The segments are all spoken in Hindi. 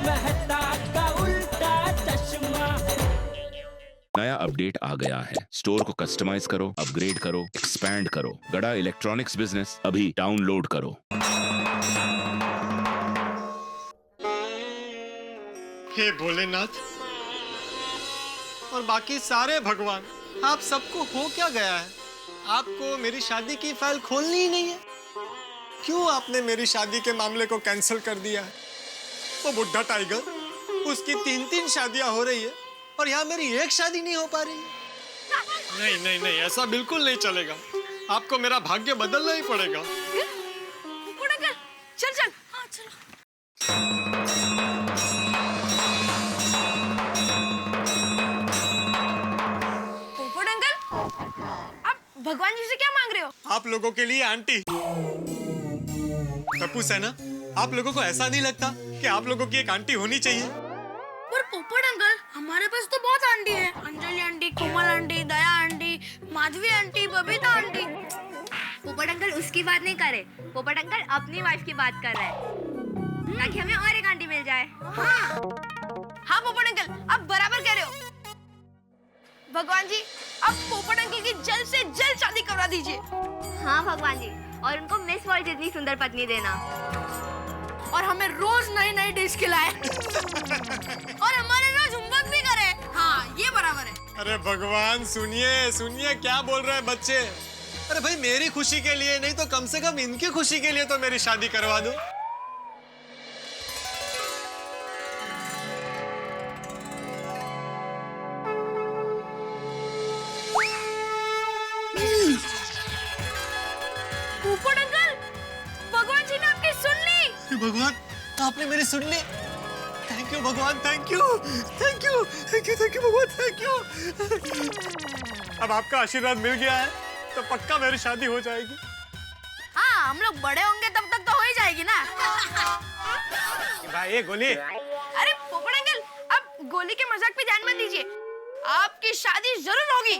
मेहता का उल्टा चश्मा। नया अपडेट आ गया है। स्टोर को कस्टमाइज करो, अपग्रेड करो, एक्सपैंड करो। गड़ा इलेक्ट्रॉनिक्स बिजनेस अभी डाउनलोड करो। हे भोलेनाथ और बाकी सारे भगवान, आप सबको हो क्या गया है? आपको मेरी शादी की फाइल खोलनी ही नहीं है? क्यों आपने मेरी शादी के मामले को कैंसिल कर दिया है? वो बुढ़ा टाइगर, उसकी 3-3 शादियां हो रही है और यहाँ मेरी एक शादी नहीं हो पा रही है। नहीं नहीं नहीं, ऐसा बिल्कुल नहीं चलेगा। आपको मेरा भाग्य बदलना ही पड़ेगा। चल चल, हाँ चलो। पोपट अंकल, आप भगवान जी से क्या मांग रहे हो? आप लोगों के लिए आंटी। टप्पू सेना, आप लोगों को ऐसा नहीं लगता कि आप लोगों की एक आंटी होनी चाहिए? पर पोपट अंकल, हमारे पास तो बहुत आंटी है। Anjali aunty, Komal aunty, Daya aunty, Madhavi aunty, Babita aunty. Popat uncle उसकी बात नहीं कर रहे, पोपट अंकल अपनी वाइफ की बात कर रहे हैं, ताकि हमें और एक आंटी मिल जाए। हाँ पोपट अंकल, आप बराबर कह रहे हो। भगवान जी, आप पोपट अंकल की जल्द से जल्द शादी करवा दीजिए। हाँ भगवान जी, और उनको मिस वर्ल्ड जितनी सुंदर पत्नी देना, और हमें रोज नई नई डिश खिलाए और हमारे रोज होमवर्क भी करे। हाँ, ये बराबर है। अरे भगवान, सुनिए सुनिए, क्या बोल रहे हैं बच्चे? अरे भाई, मेरी खुशी के लिए नहीं तो कम से कम इनकी खुशी के लिए तो मेरी शादी करवा दो। पोपट अंकल, भगवान जी ने आपकी सुन ली। भगवान, आपने मेरी सुन ली। थैंक यू भगवान, thank you thank you thank you thank you भगवान, थैंक यू। अब आपका आशीर्वाद मिल गया है तो पक्का मेरी शादी हो जाएगी। हाँ, हम लोग बड़े होंगे तब तक तो हो ही जाएगी ना। भाई ये गोली। अरे पोपट अंकल, आप गोली के मजाक पे ध्यान मत दीजिए। आपकी शादी जरूर होगी।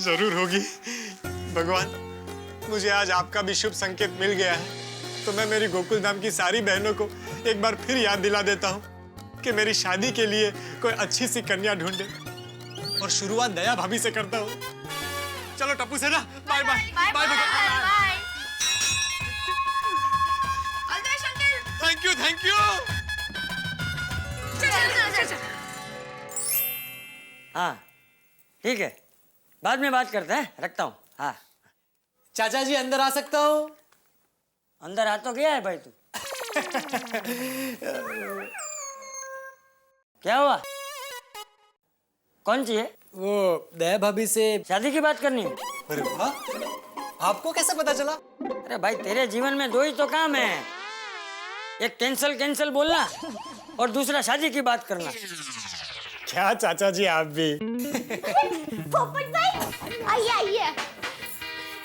जरूर होगी। भगवान, मुझे आज आपका भी शुभ संकेत मिल गया है, तो मैं मेरी गोकुल धाम की सारी बहनों को एक बार फिर याद दिला देता हूँ कि मेरी शादी के लिए कोई अच्छी सी कन्या ढूंढे, और शुरुआत दया भाभी से करता हूँ। चलो Tappu Sena, bye bye bye bye. All the best uncle. Thank you thank you. चल। हाँ ठीक है, बाद में बात करते हैं, रखता हूँ। हाँ चाचा जी, अंदर आ सकता हूँ? अंदर आ तो गया है भाई तू। क्या हुआ? कौन सी है? वो दया भाभी से शादी की बात करनी है? अरे वाह, आपको कैसे पता चला? अरे भाई, तेरे जीवन में दो ही तो काम है, एक कैंसल कैंसल बोलना और दूसरा शादी की बात करना। क्या चाचा जी, आप भी? पोपट भाई, आइए आइए,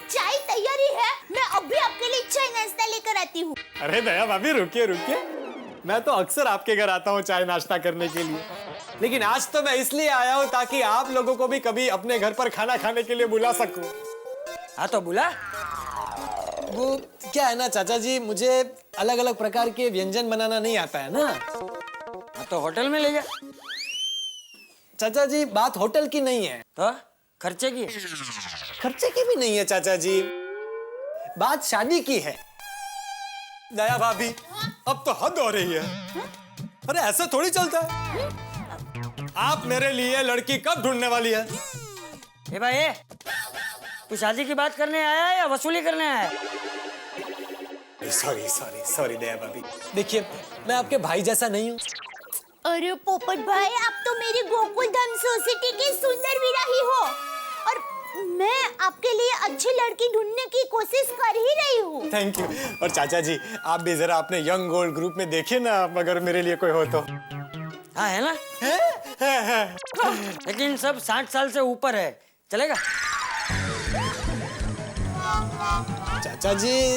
चाय तैयारी है। मैं अभी आपके लिए चाय नाश्ता लेकर आती हूँ। अरे दया भाभी, रुकिए रुकिए, मैं तो अक्सर आपके घर आता हूँ चाय नाश्ता करने के लिए, लेकिन आज तो मैं इसलिए आया हूँ ताकि आप लोगों को भी कभी अपने घर पर खाना खाने के लिए बुला सकूं। हाँ तो बुला। वो क्या है ना चाचा जी, मुझे अलग अलग प्रकार के व्यंजन बनाना नहीं आता है ना। हाँ तो होटल में ले जा। चाचा जी, बात होटल की नहीं है, तो खर्चे की? खर्चे की भी नहीं है चाचा जी, बात शादी की है। दया भाभी, अब तो हद हो रही है। अरे ऐसा थोड़ी चलता है। आप मेरे लिए लड़की कब ढूंढने वाली है? ए भाई, तू शादी की बात करने आया है या वसूली करने आया है? सॉरी सॉरी सॉरी दया भाभी, देखिए मैं आपके भाई जैसा नहीं हूँ। अरे पोपट भाई, आप तो मेरी गोकुल धाम सोसाइटी की सुंदर विराही हो, और मैं आपके लिए अच्छी लड़की ढूंढने की कोशिश कर ही रही हूँ। Thank you. और चाचा जी, आप भी जरा अपने यंग गोल्ड ग्रुप में देखिए ना, अगर मेरे लिए कोई हो तो। हाँ है ना? है। लेकिन सब 60 साल से ऊपर है, चलेगा? चाचा जी,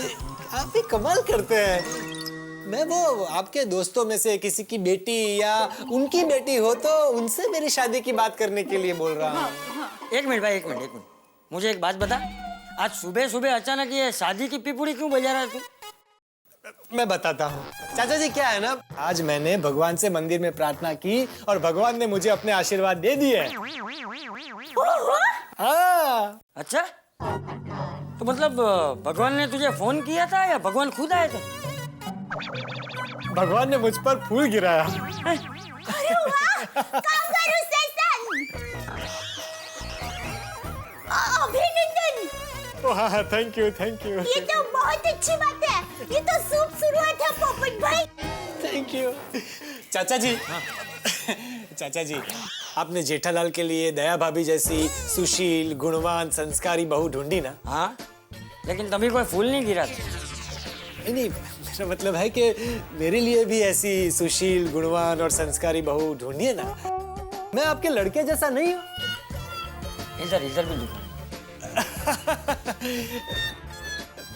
आप भी कमाल करते हैं। मैं वो आपके दोस्तों में से किसी की बेटी या उनकी बेटी हो तो उनसे मेरी शादी की बात करने के लिए बोल रहा हूँ। एक मिनट भाई, एक मिनट, मुझे एक बात बता, आज सुबह सुबह अचानक ये शादी की पिपुड़ी क्यों बजा रहा है तू? मैं बताता हूँ चाचा जी। क्या है ना, आज मैंने भगवान से मंदिर में प्रार्थना की और भगवान ने मुझे अपने आशीर्वाद दे दिए। हाँ। अच्छा, तो मतलब भगवान ने तुझे फोन किया था या भगवान खुद आए थे? भगवान ने मुझ पर फूल गिराया। अरे वाह, कांगारू सेशन। अभिनंदन। हाँ, थैंक यू थैंक यू। ये तो बहुत अच्छी बात है। ये तो शुभ शुरुआत है पोपट भाई। थैंक यू चाचा जी। चाचा जी, आपने जेठालाल के लिए दया भाभी जैसी सुशील, गुणवान, संस्कारी बहू ढूंढी ना? हाँ, लेकिन तभी कोई फूल नहीं गिरा था। नहीं, मेरा मतलब है कि मेरे लिए भी ऐसी सुशील, गुणवान और संस्कारी बहू ढूंढिए ना। मैं आपके लड़के जैसा नहीं हूँ। इधर इधर भी दिखा।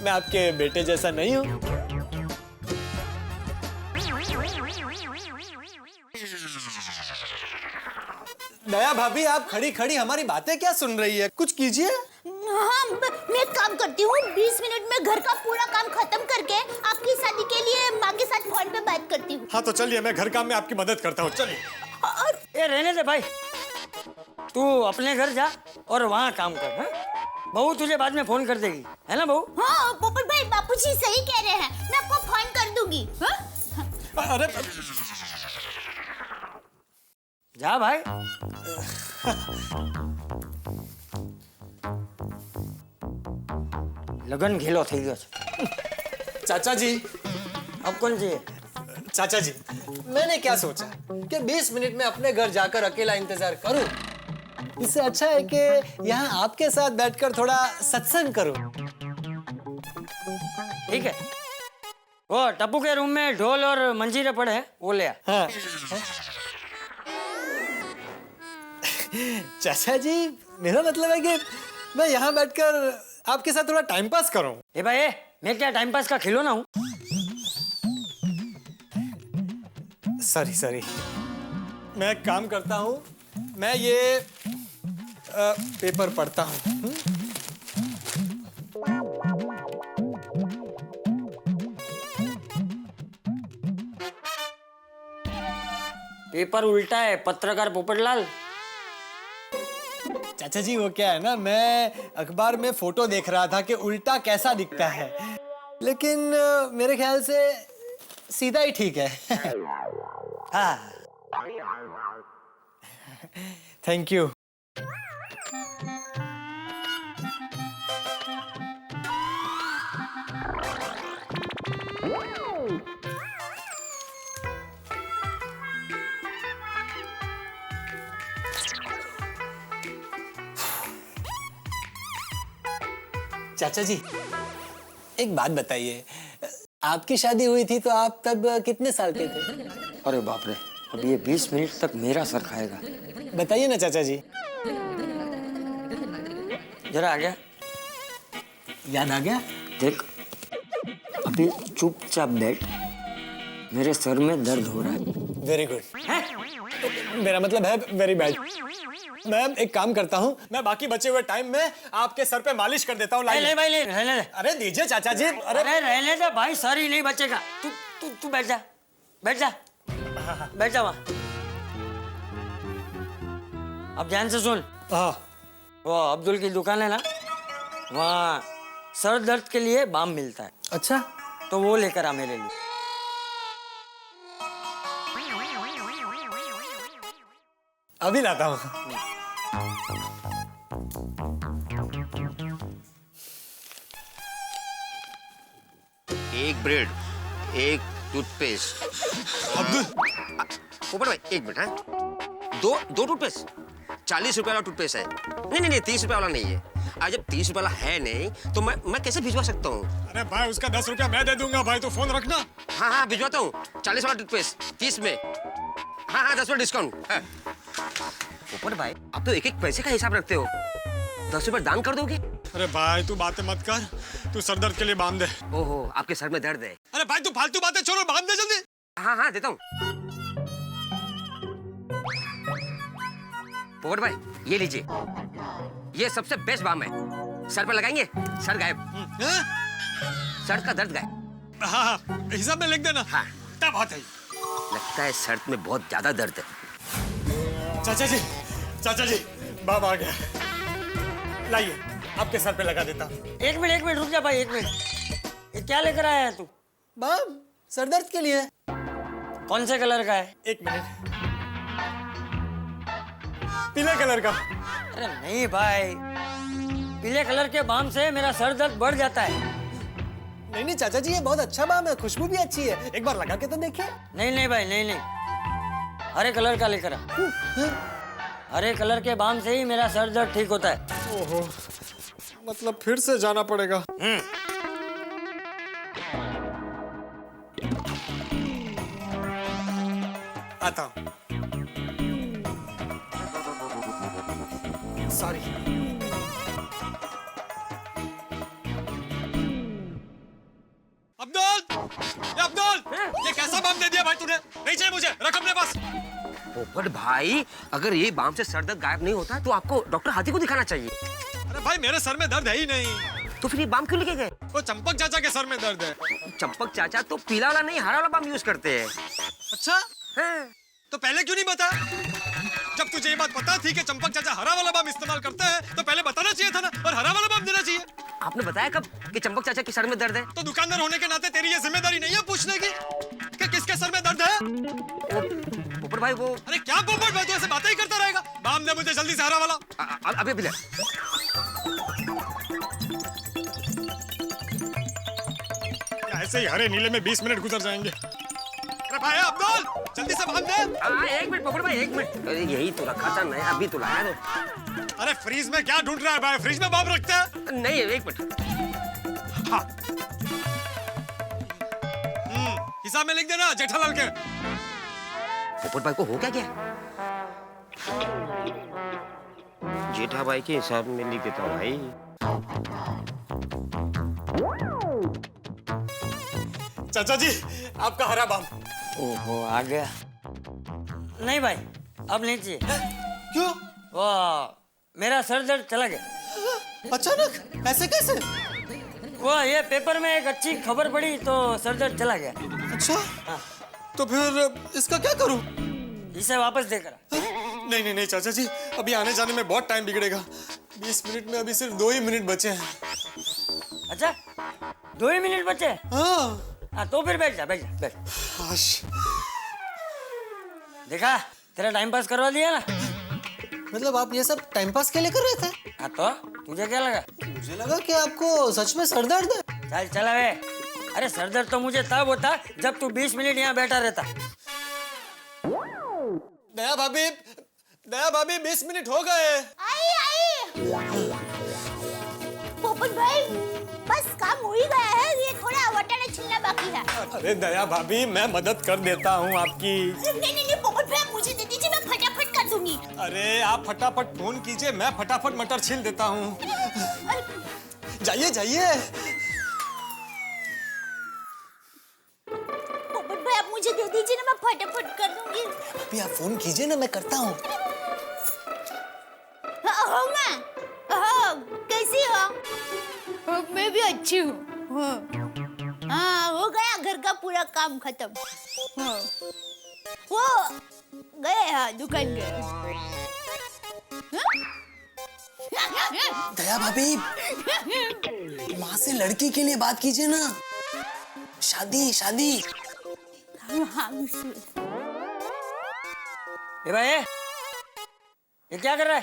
मैं आपके बेटे जैसा नहीं हूँ। दया भाभी, आप खड़ी खड़ी हमारी बातें क्या सुन रही है? कुछ कीजिए। हाँ, मैं काम करती हूँ। 20 मिनट में घर का पूरा काम खत्म करके आपकी शादी के लिए माँ के साथ फोन पे बात करती हूँ। हाँ तो चलिए, मैं घर काम में आपकी मदद करता हूँ। चलिए। ए रहने दे भाई, तू अपने घर जा और वहाँ काम कर। हाँ? बहू तुझे बाद में फोन कर देगी, है ना बहू? हाँ पोपट भाई, बापूजी सही कह रहे हैं। मैं आपको फोन कर दूंगी। हाँ? अरे जा भाई। लगन घेलो થઈ ગયો છે। चाचा जी। अब कौन चाहिए? चाचा जी, मैंने क्या सोचा कि 20 मिनट में अपने घर जाकर अकेला इंतजार करूं। इससे अच्छा है कि यहाँ आपके साथ बैठकर थोड़ा सत्संग करूं। ठीक है, वो टप्पू के रूम में ढोल और मंजीरे पड़े हैं, वो ले आ। हाँ। चाचा जी, मेरा मतलब है कि मैं यहाँ बैठकर आपके साथ थोड़ा टाइम पास करूं। ए भाई, मैं क्या टाइम पास का खिलौना हूँ? सॉरी सॉरी, मैं एक काम करता हूँ। मैं ये पेपर पढ़ता हूँ। पेपर उल्टा है, पत्रकार पोपटलाल। चाचा जी, वो क्या है ना, मैं अखबार में फोटो देख रहा था कि उल्टा कैसा दिखता है, लेकिन मेरे ख्याल से सीधा ही ठीक है। हाँ, थैंक यू। चाचा जी, एक बात बताइए, आपकी शादी हुई थी तो आप तब कितने साल के थे? अरे बाप रे, अब ये 20 मिनट तक मेरा सर खाएगा। बताइए ना चाचा जी। जरा आ गया, याद आ गया? देख अभी चुपचाप बैठ, मेरे सर में दर्द हो रहा है। Very good. मेरा मतलब है वेरी बैड। मैं एक काम करता हूँ, मैं बाकी बचे हुए टाइम में आपके सर पे मालिश कर देता हूँ। ले भाई, ले रहने दे। अरे दीजिए चाचा जी। अरे रहने दे भाई, सर ही नहीं बचेगा। तू बैठ जा, बैठ जा, बैठ जा वहाँ। अब ध्यान से सुन। हाँ। वो अब्दुल की दुकान है ना, वहाँ सर दर्द के लिए बाम मिलता है। अच्छा, तो वो लेकर आ मेरे लिए। अभी लाता हूँ। एक ब्रेड, एक टूथपेस्ट। अब्दुल, ऊपर भाई एक मिनट। हाँ, दो टूथपेस्ट। 40 रुपए वाला टूथपेस्ट है। नहीं 30 रुपए वाला नहीं है। आज जब 30 रुपए वाला है नहीं तो मैं कैसे भिजवा सकता हूँ? अरे भाई, उसका 10 रुपया मैं दे दूंगा भाई, तो फोन रखना। हाँ भिजवाता हूँ। 40 वाला टूथपेस्ट 30 में। हाँ 10 डिस्काउंट। ऊपर भाई, आप तो एक एक पैसे का हिसाब रखते हो। 10 रुपए दान कर दोगे? अरे भाई, तू बातें मत कर, तू सर दर्द के लिए बांध दे। ओहो, आपके सर में दर्द है। अरे भाई, तू फालतू बातें छोड़ो, बांध दे जल्दी। हाँ देता हूँ। पोपट भाई, ये लीजिए, ये सबसे बेस्ट बाम है। सर पे लगाएंगे, सर गायब। सर का दर्द गायब। हाँ, हिसाब में लिख देना। हाँ। तब बात है। लगता है शर्त में बहुत ज्यादा दर्द है। चाचा जी, बाप आ गया। लाइए, आपके सर पे लगा देता। एक मिनट रुक जा भाई, एक मिनट। ये क्या लेकर आया है तू? बाप, सर दर्द के लिए। कौन से कलर का है? एक मिनट। पीले कलर का। अरे नहीं भाई, पीले कलर के बाम से मेरा सर दर्द बढ़ जाता है। नहीं चाचा जी, ये बहुत अच्छा बाम है, खुशबू भी अच्छी है। एक बार लगा के तो देखिए। नहीं भाई, नहीं। हरे कलर का लेकर आ। हरे कलर के बाम से ही मेरा सर दर्द ठीक होता है। ओहो, मतलब फिर से जाना पड़ेगा। आता हूं। सॉरी। अब्दुल, ये कैसा बाम दे दिया भाई तूने? नहीं चाहिए मुझे, रख अपने पास। पोपट भाई, अगर ये बाम से सर दर्द गायब नहीं होता तो आपको डॉक्टर हाथी को दिखाना चाहिए। अरे भाई, मेरे सर में दर्द है ही नहीं। तो फिर ये बाम क्यों लेके गए? वो चंपक चाचा के सर में दर्द है। चंपक चाचा तो पीला वाला नहीं, हरा वाला बाम यूज करते हैं। अच्छा, तो पहले क्यों नहीं बताया? जब तुझे ये बात पता थी कि चंपक चाचा हरा वाला बाम इस्तेमाल करते हैं, तो पहले बताना चाहिए था ना, और हरा वाला बाम देना चाहिए। आपने बताया कब कि चंपक चाचा के सर में दर्द है? तो दुकानदार होने के नाते तेरी ये जिम्मेदारी नहीं है पूछने की कि किसके सर में दर्द है? पोपट भाई वो अरे क्या पोपट भाई, तू ऐसे बातें ही करता रहेगा। बाम दे मुझे जल्दी से हरा वाला। अभी ले। ऐसे ही हरे नीले में 20 मिनट गुजर जाएंगे। अरे भाई अब्दुल, जल्दी से बांध दे। एक मिनट पोपट भाई, एक मिनट। अरे यही तो रखा था, मैं अभी तो लाया तो। अरे फ्रीज में क्या ढूंढ रहा है भाई? फ्रीज में बाम रखते हैं? नहीं, एक मिनट। हाँ। हिसाब में लिख देना जेठालाल के। पोपट भाई को हो क्या? जेठा भाई के हिसाब में लिख देता हूँ भाई। चाचा जी, आपका हरा बाम। ओहो, आ गया। नहीं भाई, अब नहीं चाहिए। क्यों? वाह, मेरा सर दर्द चला गया। अचानक? ऐसे कैसे? वो ये पेपर में एक अच्छी खबर पड़ी तो सर दर्द चला गया। अच्छा, हाँ। तो फिर इसका क्या करूं? इसे वापस देकर आ। नहीं चाचा जी, अभी आने जाने में बहुत टाइम बिगड़ेगा। 20 मिनट में अभी सिर्फ 2 ही मिनट बचे हैं। अच्छा, 2 ही मिनट बचे? हाँ, तो फिर बैठ जा। देखा, तेरा टाइम पास करवा दिया ना। मतलब आप ये सब टाइम पास के लिए कर रहे थे? हाँ, तो तुझे क्या लगा? मुझे लगा कि आपको सच में सर दर्द है। चल वे। अरे सर दर्द तो मुझे तब होता जब तू 20 मिनट यहाँ बैठा रहता। दया भाभी 20 मिनट हो गए। आई। पोपट भाई, बस काम हो ही गया है, ये थोड़ा वटाने छिलना बाकी है। अरे दया भाभी, मैं मदद कर देता हूँ आपकी। नहीं पोपट भाई, मुझे दे दीजिए, मैं फटाफट कर दूंगी। अरे आप फटाफट फोन कीजिए, मैं फटाफट मटर छील देता हूँ। जाइए। पोपट भाई, आप मुझे दे दीजिए ना, मैं फटाफट कर दूंगी। अभी आप फोन कीजिए ना, मैं करता हूँ। कैसी हो? मैं भी अच्छी हूँ। हाँ, हो गया घर का पूरा काम खत्म। वो गए, हाँ दुकान गए। दया भाभी, माँ से लड़की के लिए बात कीजिए ना। शादी। हाँ, ए भाई, ये क्या कर रहा है?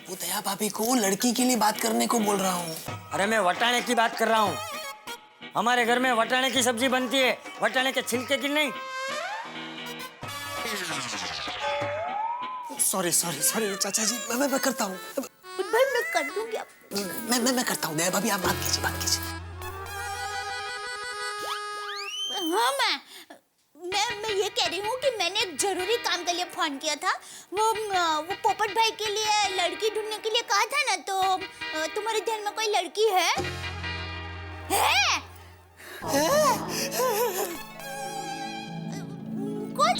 वो दया भाभी को लड़की के लिए बात करने को बोल रहा हूँ। अरे मैं वटाने की बात कर रहा हूँ। हमारे घर में वटाने की सब्जी बनती है, वटाने के छिलके की नहीं। सॉरी चाचा जी, मैं करता हूँ। भाई मैं कर दूंगी। मैं करता हूँ। दया भाभी आप बात कीजिए। हाँ, मैं ये कह रही हूँ कि मैंने एक जरूरी काम के लिए फोन किया था। वो पोपट भाई के लिए लड़की ढूंढने के लिए कहा था ना, तो तुम्हारे ध्यान में कोई लड़की है? कुछ?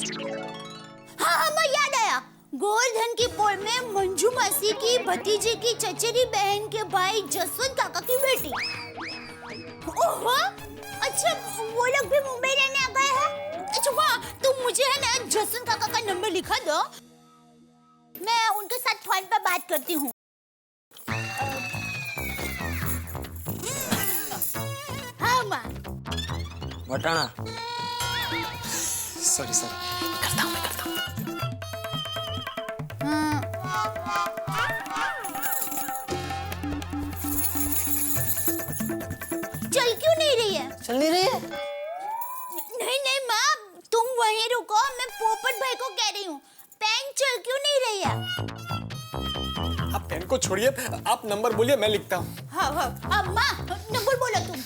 हाँ, मैं याद आया। गोवर्धन की पोल में मंजू मासी की भतीजे की चचेरी बहन के भाई जसवंत काका की बेटी। ओहो, अच्छा वो लोग भी मुंबई रहने आ गए हैं? अच्छा वाह, तुम मुझे है ना जसन काका का नंबर लिखा दो, मैं उनके साथ फोन पर बात करती हूँ। हाँ माँ। वटाना सॉरी करता हूँ मैं करता हूँ। चल क्यों नहीं रही है? चल नहीं रही है? नहीं नहीं माँ, तुम वहीं रुको, मैं पोपट भाई को कह रही हूँ, पेन चल क्यों नहीं रही है? आप पेन को छोड़िए, आप नंबर बोलिए, मैं लिखता हूँ। हाँ हाँ हाँ माँ, नंबर बोलो तुम।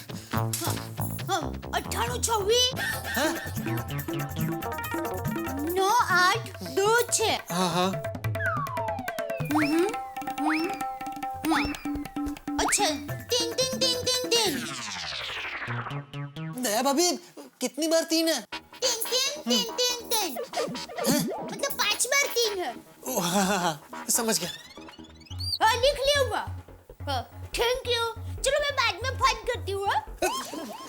हाँ 9826 9826। हाँ हाँ। अच्छा 3 दया भाभी, कितनी बार 3 है? 3 मतलब 5 बार 3 है। ओह, हाँ, समझ गया। हाँ लिख लिया हुआ। हाँ थैंक यू, चलो मैं बाद में फोन करती हूँ।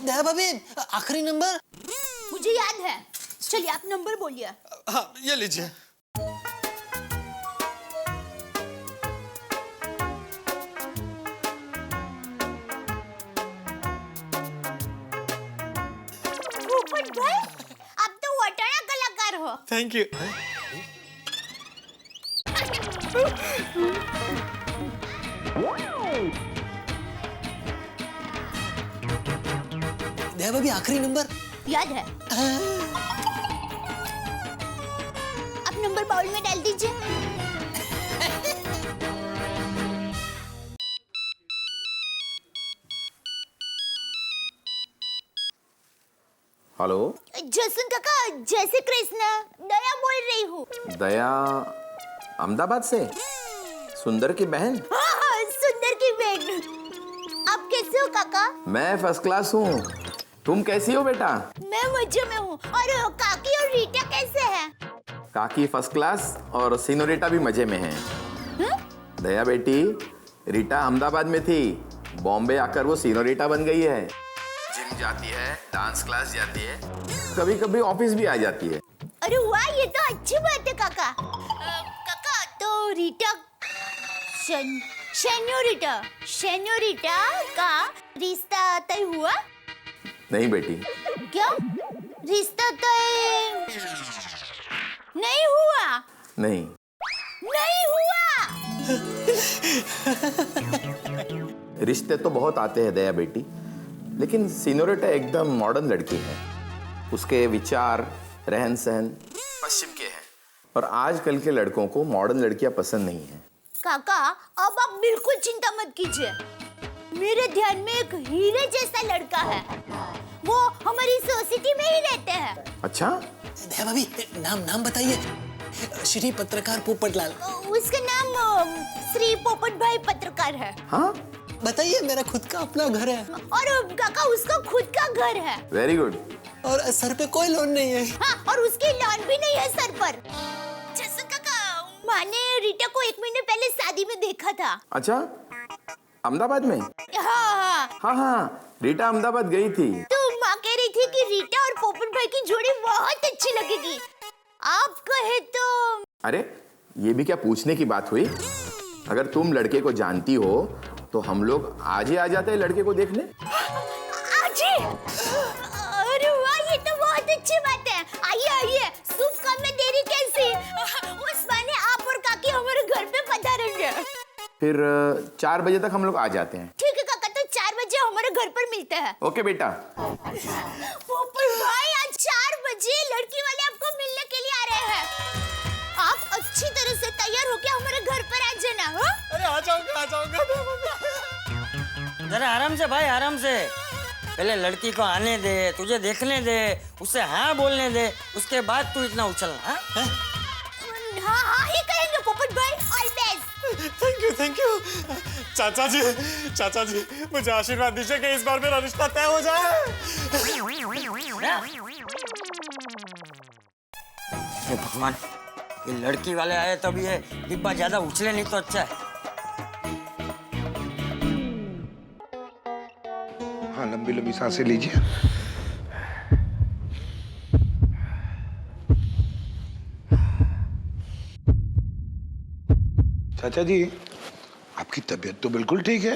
दया भाभी, आखिरी नंबर? मुझे याद है, चलिए आप नंबर बोलिए। हाँ ये लीजिए। पोपट भाई, आप तो वटाना कलाकार हो। Thank you. दया भाभी, आखिरी नंबर? याद है। आप नंबर बाउल में डाल दीजिए। हेलो जसन काका, जय श्री कृष्ण, दया बोल रही हूँ। दया अहमदाबाद से? सुंदर की बहन? हाँ हाँ सुंदर की बहन। आप कैसे हो काका? मैं फर्स्ट क्लास हूँ। तुम कैसी हो बेटा? मैं मजे में हूँ। और काकी और रीटा कैसे हैं? काकी फर्स्ट क्लास और सीनोरिटा भी मजे में है। दया बेटी, रीटा अहमदाबाद में थी, बॉम्बे आकर वो सीनोरिटा बन गई है। जिम जाती है, डांस क्लास जाती है, कभी कभी ऑफिस भी आ जाती है। अरे वाह, ये तो अच्छी बात है काका। काका तो रीटा शेन्योरिटा का रिश्ता तय हुआ? नहीं बेटी। क्या रिश्ता तय नहीं हुआ? नहीं हुआ। रिश्ते तो बहुत आते हैं दया बेटी, लेकिन सीनोरिटा एकदम मॉडर्न लड़की है। उसके विचार, रहन सहन पश्चिम के हैं, और आजकल के लड़कों को मॉडर्न लड़कियां पसंद नहीं है। काका अब आप बिल्कुल चिंता मत कीजिए, मेरे ध्यान में एक हीरे जैसा लड़का है, वो हमारी सोसाइटी में ही रहते हैं। अच्छा? दया भाभी, नाम बताइए। श्री पत्रकार पोपटलाल। उसका नाम श्री पोपट भाई पत्रकार है। हाँ? बताइए, मेरा खुद का अपना घर है। और काका उसका खुद का घर है। Very good. और सर पे कोई लोन नहीं है। हाँ, और उसकी लोन भी नहीं है सर पर। जैसे काका, माँ ने रीटा को 1 महीने पहले शादी में देखा था। अच्छा, अहमदाबाद में? हाँ, रीटा अहमदाबाद गई थी। तो माँ कह रही थी कि रीटा और पोपट भाई की जोड़ी बहुत अच्छी लगेगी, आप कहे तो। अरे ये भी क्या पूछने की बात हुई? अगर तुम लड़के को जानती हो तो हम लोग आज ही आ जाते हैं लड़के को देखने। आज ही? अरे वाह, ये तो बहुत अच्छी बात है। आइए, शुभ काम में देरी कैसी? उस बहाने आप और काकी हमारे घर पे पधारेंगे। फिर 4 बजे तक हम लोग आ जाते हैं। ठीक है काका, तो 4 बजे हमारे घर पर मिलते हैं। ओके बेटा। पोपट भाई, आज 4 बजे लड़की वाले आपको मिलने के लिए आ रहे हैं। आप अच्छी तरह से तैयार होके हमारे घर पर आ जाना। हाँ? अरे आ जाऊंगा। जरा आराम से भाई, आराम से। पहले लड़की को आने दे, तुझे देखने दे, उसे हाँ बोलने दे, उसके बाद तू इतना उछलना। हाँ ही कहेंगे पोपट भाई, ऑल बेस्ट। Thank you. चाचा जी, मुझे आशीर्वाद दीजिए कि इस बार मेरा रिश्ता तय हो जाए। हे भगवान, ये लड़की वाले आए तब ये डिब्बा ज्यादा उछले नहीं तो अच्छा है। हाँ, लंबी लंबी लंबी सांसें लीजिए। चाचा जी, आपकी तबीयत तो बिल्कुल ठीक है,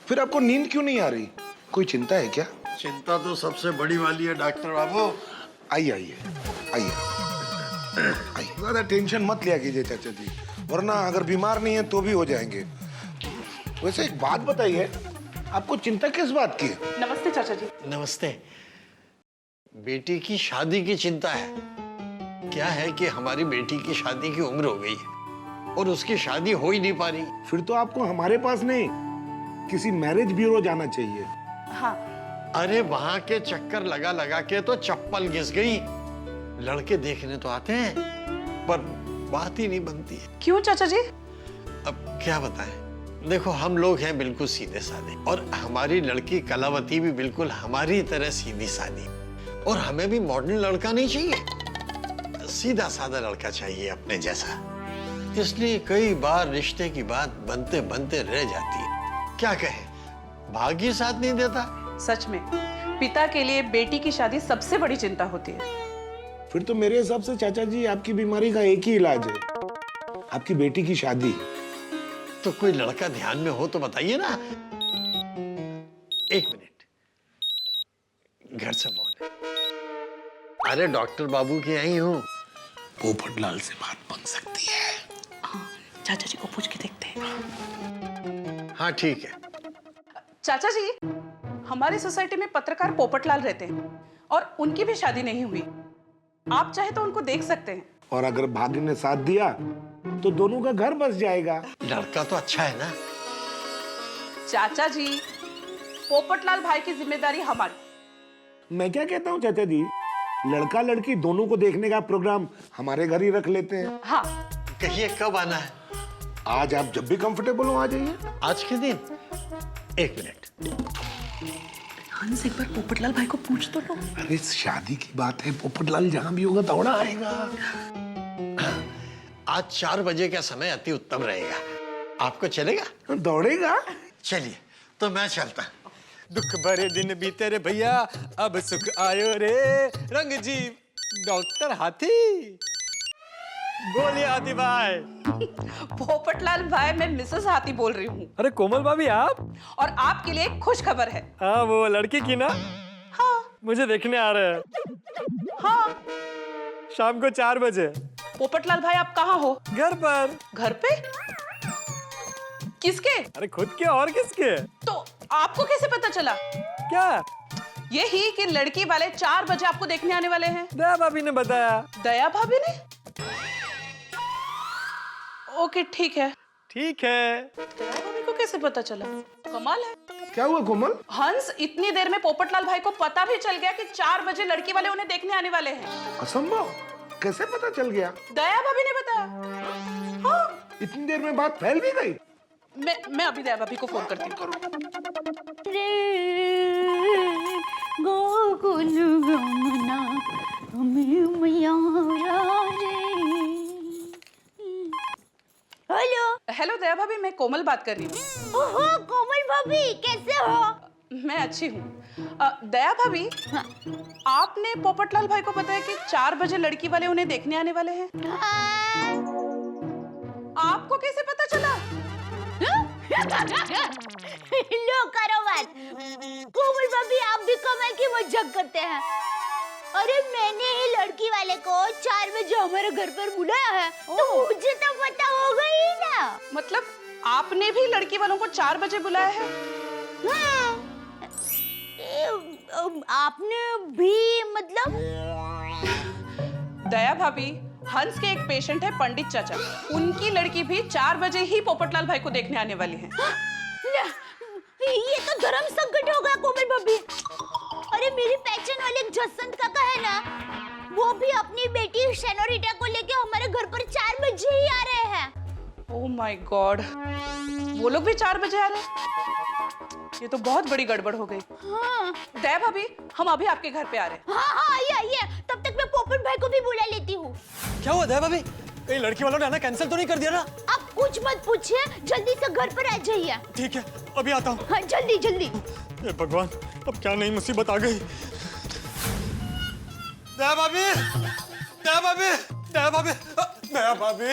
फिर आपको नींद क्यों नहीं आ रही? कोई चिंता है क्या? चिंता तो सबसे बड़ी वाली है डॉक्टर बाबू। आइए आइए आइए आइए, ज्यादा टेंशन मत लिया कीजिए चाचा जी, वरना अगर बीमार नहीं है तो भी हो जाएंगे। वैसे एक बात बताइए, आपको चिंता किस बात की है? नमस्ते चाचा जी। नमस्ते। बेटी की शादी की चिंता है। क्या है कि हमारी बेटी की शादी की उम्र हो गई है और उसकी शादी हो ही नहीं पा रही। फिर तो आपको हमारे पास नहीं, किसी मैरिज ब्यूरो जाना चाहिए। हाँ। अरे वहां के चक्कर लगा लगा के तो चप्पल घिस गई। लड़के देखने तो आते हैं पर बात ही नहीं बनती है। क्यों चाचा जी? अब क्या बताएं? देखो, हम लोग हैं बिल्कुल सीधे साधे और हमारी लड़की कलावती भी बिल्कुल हमारी तरह सीधी सादी, और हमें भी मॉडर्न लड़का नहीं चाहिए, सीधा साधा लड़का चाहिए अपने जैसा। इसलिए कई बार रिश्ते की बात बनते बनते रह जाती है। क्या कहें, भाग्य साथ नहीं देता। सच में पिता के लिए बेटी की शादी सबसे बड़ी चिंता होती है। फिर तो मेरे हिसाब से चाचा जी आपकी बीमारी का एक ही इलाज है, आपकी बेटी की शादी। तो कोई लड़का ध्यान में हो तो बताइए ना। एक मिनट, घर से फोन है। अरे डॉक्टर बाबू की आई हूँ। पोपटलाल से बात बन सकती है। हाँ, चाचा जी को पूछ के देखते हैं। हाँ ठीक है। चाचा जी, हमारी सोसाइटी में पत्रकार पोपटलाल रहते हैं और उनकी भी शादी नहीं हुई। आप चाहे तो उनको देख सकते हैं। और अगर भाग्य ने साथ दिया तो दोनों का घर बस जाएगा। लड़का तो अच्छा है ना? चाचा जी, पोपटलाल भाई की जिम्मेदारी हमारी। मैं क्या कहता हूँ चाचा जी, लड़का लड़की दोनों को देखने का प्रोग्राम हमारे घर ही रख लेते हैं। हाँ। कहिए कब आना है? आज आप जब भी कंफर्टेबल हो आ जाइए। आज के दिन? एक मिनट। हंस, एक बार पोपटलाल भाई को पूछ तो लो। अरे शादी की बात है, पोपटलाल जहां भी होगा दौड़ा आएगा। आज 4 बजे का समय अति उत्तम रहेगा। आपको चलेगा? दौड़ेगा। चलिए तो मैं चलता। दुख भरे दिन बीते रे भैया, अब सुख आयो रे। रंग जी डॉक्टर हाथी। बोलिए हाथी भाई। पोपटलाल भाई, मैं मिसेस हाथी बोल रही हूँ। अरे कोमल भाभी आप? और आपके लिए एक खुश खबर है। हाँ, वो लड़की की ना? हाँ। मुझे देखने आ रहे हैं। हाँ। शाम को 4 बजे। पोपटलाल भाई, आप कहाँ हो? घर पर। घर पे? किसके? अरे खुद के और किसके? तो आपको कैसे पता चला? क्या? यही कि लड़की वाले 4 बजे आपको देखने आने वाले हैं। दया भाभी ने बताया। दया भाभी ने? ओके ठीक है। ठीक है। दया भाभी को कैसे पता चला? कमाल है। क्या हुआ कोमल? हंस, इतनी देर में पोपटलाल भाई को पता भी चल गया कि 4 बजे लड़की वाले उन्हें देखने आने वाले हैं। असंभव, कैसे पता चल गया? दया भाभी ने बताया। हाँ। इतनी देर में बात फैल भी गई। मैं अभी दया भाभी को फोन करती हूँ। हेलो। हेलो दया भाभी, मैं कोमल बात कर रही हूँ। ओहो कोमल भाभी, कैसे हो? मैं अच्छी हूँ। दया भाभी, हाँ। आपने पोपटलाल भाई को बताया कि 4 बजे लड़की वाले उन्हें देखने आने वाले हैं। हाँ। आपको कैसे पता चला? लो करो बात। कोमल भाभी, आप भी कमाल की मजाक करते हैं। अरे मैंने ही लड़की वाले को 4 बजे हमारे घर पर बुलाया है, तो मुझे तो पता होगा ही ना। मतलब आपने भी लड़की वालों को 4 बजे बुलाया है? हाँ। आपने भी मतलब? दया भाभी, हंस के एक पेशेंट है पंडित चाचा, उनकी लड़की भी 4 बजे ही पोपटलाल भाई को देखने आने वाली है। ये तो धर्म संकट होगा कोमल भाभी। अरे मेरी पहचान वाले एक जसवंत काका है ना, वो भी अपनी बेटी सेनोरिटा को लेके हमारे घर पर 4 बजे ही आ रहे हैं। ओह माय गॉड, वो लोग भी 4 बजे आ रहे हैं? ये तो बहुत बड़ी गड़बड़ हो गई। हाँ। दया भाभी, हम अभी आपके घर पे आ रहे हैं। हाँ हाँ, आइए। तब तक मैं पोपट भाई को भी बुला लेती हूँ। क्या हुआ दया भाभी? कहीं लड़की वालों ने आना कैंसिल तो नहीं कर दिया ना? आप कुछ मत पूछिए, जल्दी से घर पर आ जाइए। ठीक है, अभी आता हूँ। हाँ, जल्दी जल्दी। हे भगवान, अब क्या नई मुसीबत आ गई। दया भाभी, दया भाभी, दया भाभी, दया भाभी,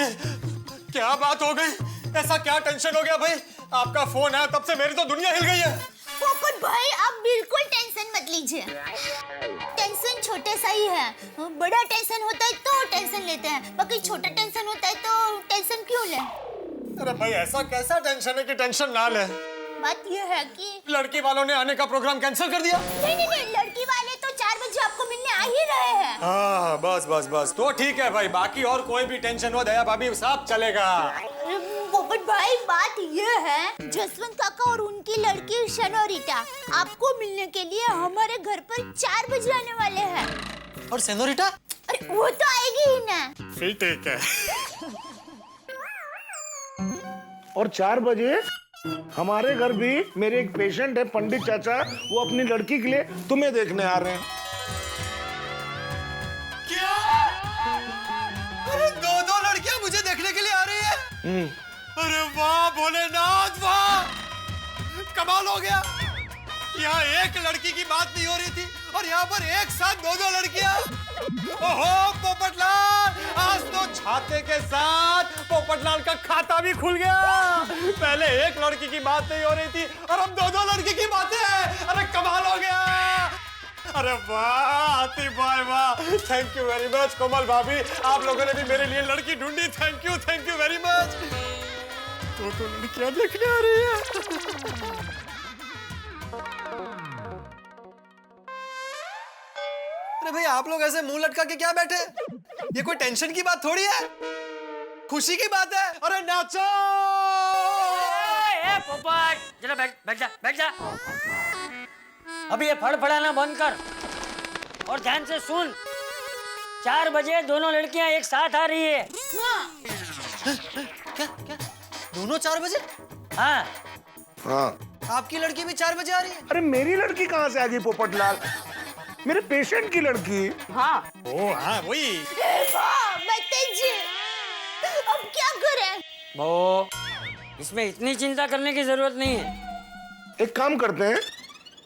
क्या बात हो गई? ऐसा क्या टेंशन हो गया भाई? आपका फोन आया तब से मेरी तो दुनिया हिल गई है। पोपट भाई आप बिल्कुल टेंशन मत लीजिए, टेंशन छोटे सा ही है। बड़ा टेंशन होता है तो टेंशन लेते हैं, बाकी छोटा टेंशन होता है तो टेंशन क्यों ले? अरे भाई ऐसा कैसा टेंशन है कि टेंशन ना ले? बात यह है कि लड़की वालों ने आने का प्रोग्राम कैंसिल कर दिया। नहीं, लड़की वाले तो 4 बजे आपको मिलने आ ही रहे हैं। हाँ बस बस बस, तो ठीक है भाई, बाकी और कोई भी टेंशन हो दया भाभी सब चलेगा। पोपट भाई बात ये है, जसवंत काका और उनकी लड़की सेनोरिटा आपको मिलने के लिए हमारे घर पर 4 बजे आने वाले हैं। और सेनोरिटा? अरे वो तो आएगी ही ना। फिर ठीक है। और 4 बजे हमारे घर भी मेरे एक पेशेंट है पंडित चाचा, वो अपनी लड़की के लिए तुम्हें देखने आ रहे हैं। क्या? अरे 2 लड़कियां मुझे देखने के लिए आ रही है? अरे वाह भोलेनाथ वाह, कमाल हो गया। यहाँ एक लड़की की बात नहीं हो रही थी और यहाँ पर एक साथ 2 लड़कियां। ओहो पोपटलाल, आज तो छाते के साथ पोपटलाल का खाता भी खुल गया। पहले एक लड़की की बात नहीं हो रही थी और अब 2 लड़की की बातें हैं। अरे कमाल हो गया। अरे वाह आतिफ भाई वाह, थैंक यू वेरी मच। कोमल भाभी, आप लोगों ने भी मेरे लिए लड़की ढूंढी, थैंक यू वेरी मच। 2 लड़कियां देखने आ रही है। अरे भाई आप लोग ऐसे मुंह लटका के क्या बैठे? ये कोई टेंशन की बात थोड़ी है, खुशी की बात है। अरे नाचो। ए पोपट, जरा बैठ जा। अभी ये फड़फड़ाना बंद कर और ध्यान से सुन। 4 बजे दोनों लड़कियां एक साथ आ रही है। क्या? दोनों 4 बजे? हाँ। आपकी लड़की भी 4 बजे आ रही है? अरे मेरी लड़की कहाँ से आ गई पोपटलाल? मेरे पेशेंट की लड़की। हाँ। ओ हाँ वही। बताइए अब क्या करें? वो इसमें इतनी चिंता करने की जरूरत नहीं है। एक काम करते हैं,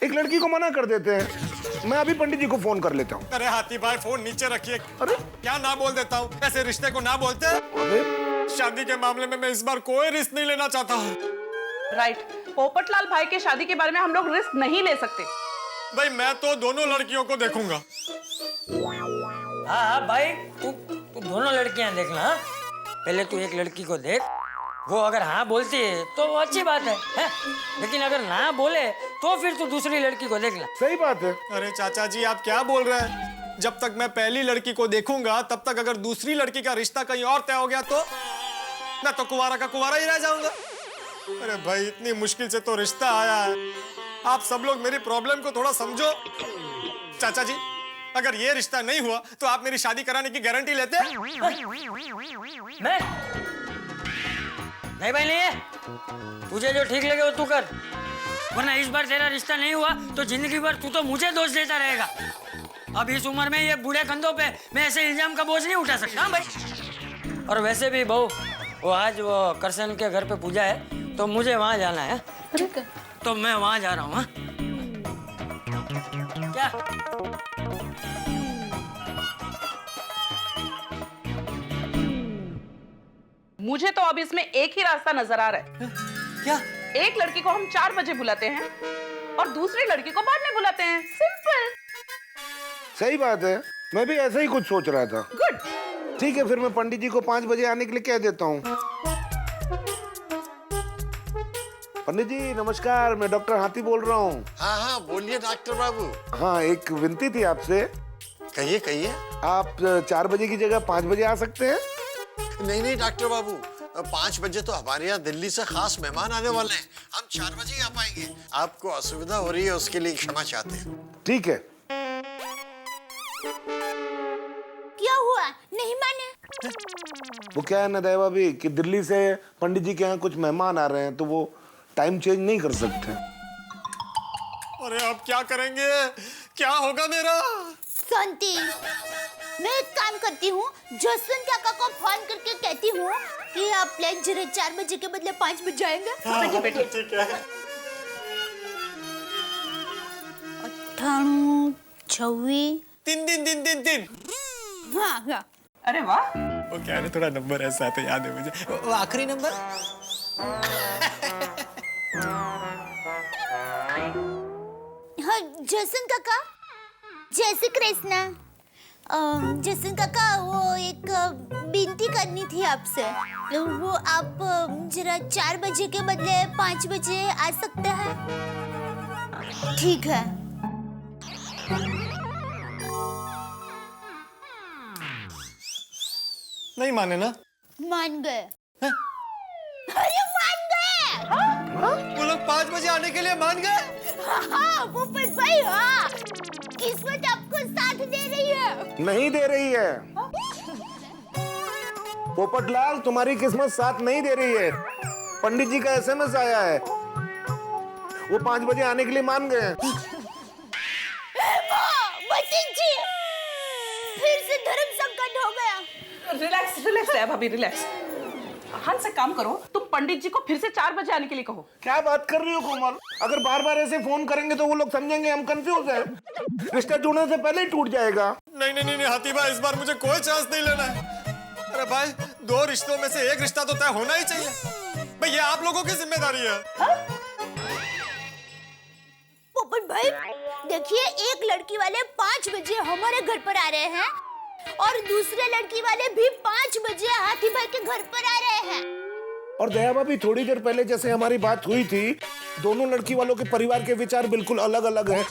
एक लड़की को मना कर देते हैं। मैं अभी पंडित जी को फोन कर लेता हूँ। अरे हाथी भाई फोन नीचे रखिए। अरे क्या ना बोल देता हूँ, ऐसे रिश्ते को ना बोलते। अरे शादी के मामले में मैं इस बार कोई रिस्क नहीं लेना चाहता हूँ। राइट, पोपटलाल भाई के शादी के बारे में हम लोग रिस्क नहीं ले सकते। भाई मैं तो दोनों लड़कियों को देखूंगा। हाँ भाई, तू दोनों लड़कियां देखना। हाँ? पहले तू एक लड़की को देख, वो अगर हाँ बोलती है तो वो अच्छी बात है? लेकिन अगर ना बोले तो फिर तू दूसरी लड़की को देखना। सही बात है। अरे चाचा जी आप क्या बोल रहे हैं? जब तक मैं पहली लड़की को देखूंगा तब तक अगर दूसरी लड़की का रिश्ता कहीं और तय हो गया तो मैं तो कुंवारा का कुंवारा ही रह जाऊंगा। अरे भाई इतनी मुश्किल से तो रिश्ता आया है, आप सब लोग मेरी प्रॉब्लम को थोड़ा समझो। चाचा जी अगर ये रिश्ता नहीं हुआ तो आप मेरी शादी कराने की गारंटी लेते हैं? मैं नहीं भाई, नहीं है। तुझे जो ठीक लगे वो तू कर, वरना इस बार तेरा रिश्ता नहीं हुआ तो जिंदगी भर तू तो मुझे दोष देता रहेगा। अब इस उम्र में ये बूढ़े कंधों पे मैं ऐसे इल्जाम का बोझ नहीं उठा सकता भाई। और वैसे भी बहू, वो आज वो करसन के घर पे पूजा है तो मुझे वहां जाना है। ठीक है, तो मैं वहां जा रहा हूँ। क्या? मुझे तो अब इसमें एक ही रास्ता नजर आ रहा है। क्या? एक लड़की को हम 4 बजे बुलाते हैं और दूसरी लड़की को बाद में बुलाते हैं। सिंपल। सही बात है, मैं भी ऐसा ही कुछ सोच रहा था। गुड। ठीक है, फिर मैं पंडित जी को 5 बजे आने के लिए कह देता हूँ। पंडित जी नमस्कार, मैं डॉक्टर हाथी बोल रहा हूँ। हाँ बोलिए डॉक्टर बाबू। हाँ, एक विनती थी आपसे। कहिए। आप 4 बजे की जगह 5 बजे आ सकते हैं? नहीं डॉक्टर बाबू, 5 बजे तो हमारे यहाँ दिल्ली से खास मेहमान आने वाले हैं, हम 4 बजे ही आ पाएंगे। आपको असुविधा हो रही है उसके लिए क्षमा चाहते हैं। ठीक है। क्या हुआ, नहीं माने? वो क्या है ना दया भाभी कि दिल्ली से पंडित जी के यहाँ कुछ मेहमान आ रहे हैं तो वो टाइम चेंज नहीं कर सकते। अरे अब क्या करेंगे, क्या होगा मेरा? शांति, मैं एक काम करती हूँ, जसवंत काका को फोन करके कहती हूँ कि आप प्लेन जरा 4 बजे के बदले 5 बजे आएंगे। हाँ, ठीक है। 98 26 3 हाँ हाँ अरे वाह, वो क्या है ना, थोड़ा नंबर ऐसा तो याद है मुझे, वो आखिरी नंबर। हाँ जसन काका, जय श्री कृष्णा। जसन काका, वो एक विनती करनी थी आपसे। वो आप जरा 4 बजे के बदले 5 बजे आ सकते हैं? ठीक है। नहीं माने ना? मान गए। अरे मान गए। वो लोग 5 बजे आने के लिए मान गए? हाँ पोपट भाई, हाँ किस्मत आपको साथ दे रही है। नहीं दे रही है पोपटलाल, तुम्हारी किस्मत साथ नहीं दे रही है। पंडित जी का एसएमएस आया है, वो 5 बजे आने के लिए मान गए हैं। जी, फिर से धर्म संकट हो गया। रिलैक्स है भाभी, रिलैक्स। हंस, एक काम करो, तुम पंडित जी को फिर से 4 बजे आने के लिए कहो। क्या बात कर रही हो कोमल? अगर बार बार ऐसे फोन करेंगे तो वो लोग समझेंगे हम कंफ्यूज हैं। रिश्ता जुड़ने से पहले ही टूट जाएगा। नहीं हाथी भाई, इस बार मुझे कोई चांस नहीं लेना है। अरे भाई, 2 रिश्तों में से एक रिश्ता तो तय होना ही चाहिए भाई, ये आप लोगों की जिम्मेदारी है। पोपट भाई देखिए, एक लड़की वाले 5 बजे हमारे घर पर आ रहे हैं और दूसरे लड़की वाले भी 5 बजे हाथी भाई के घर पर आ रहे हैं। और दया भाभी, थोड़ी देर पहले जैसे हमारी बात हुई थी, दोनों लड़की वालों के परिवार के विचार बिल्कुल अलग अलग हैं।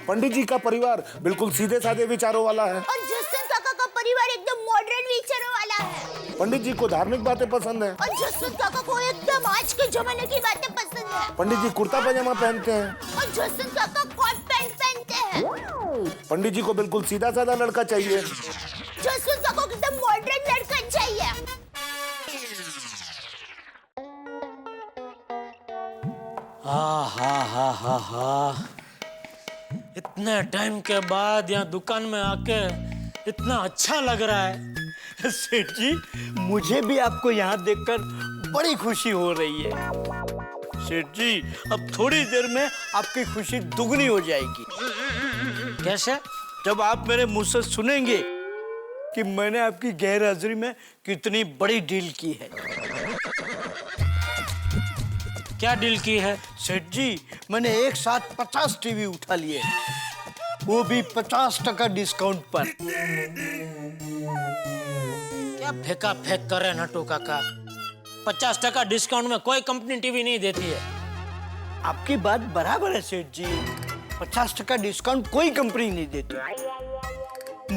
पंडित जी का परिवार बिल्कुल सीधे साधे विचारों वाला है और जसन काका का परिवार एकदम मॉडर्न विचारों वाला है। पंडित जी को धार्मिक बातें पसंद है और जसन काका को एकदम आज के जमाने की बातें पसंद है। पंडित जी कुर्ता पजामा पहनते हैं और जसन काका कॉट पैंट पहनते हैं। पंडित जी को बिल्कुल सीधा साधा लड़का चाहिए। जसन काका को एकदम मॉडर्न लड़का चाहिए। हा। इतने टाइम के बाद यहाँ दुकान में आके इतना अच्छा लग रहा है। सेठ जी, मुझे भी आपको यहाँ देखकर बड़ी खुशी हो रही है। सेठ जी, अब थोड़ी देर में आपकी खुशी दुगनी हो जाएगी। कैसे? जब आप मेरे मुंह से सुनेंगे कि मैंने आपकी गैर हाजिरी में कितनी बड़ी डील की है। क्या डील की है? सेठ जी, मैंने एक साथ 50 टीवी उठा लिए, वो भी 50% डिस्काउंट पर। क्या फेंका फेंक कर रहे नटू काका? 50% डिस्काउंट में कोई कंपनी टीवी नहीं देती है। आपकी बात बराबर है सेठ जी, 50% डिस्काउंट कोई कंपनी नहीं देती।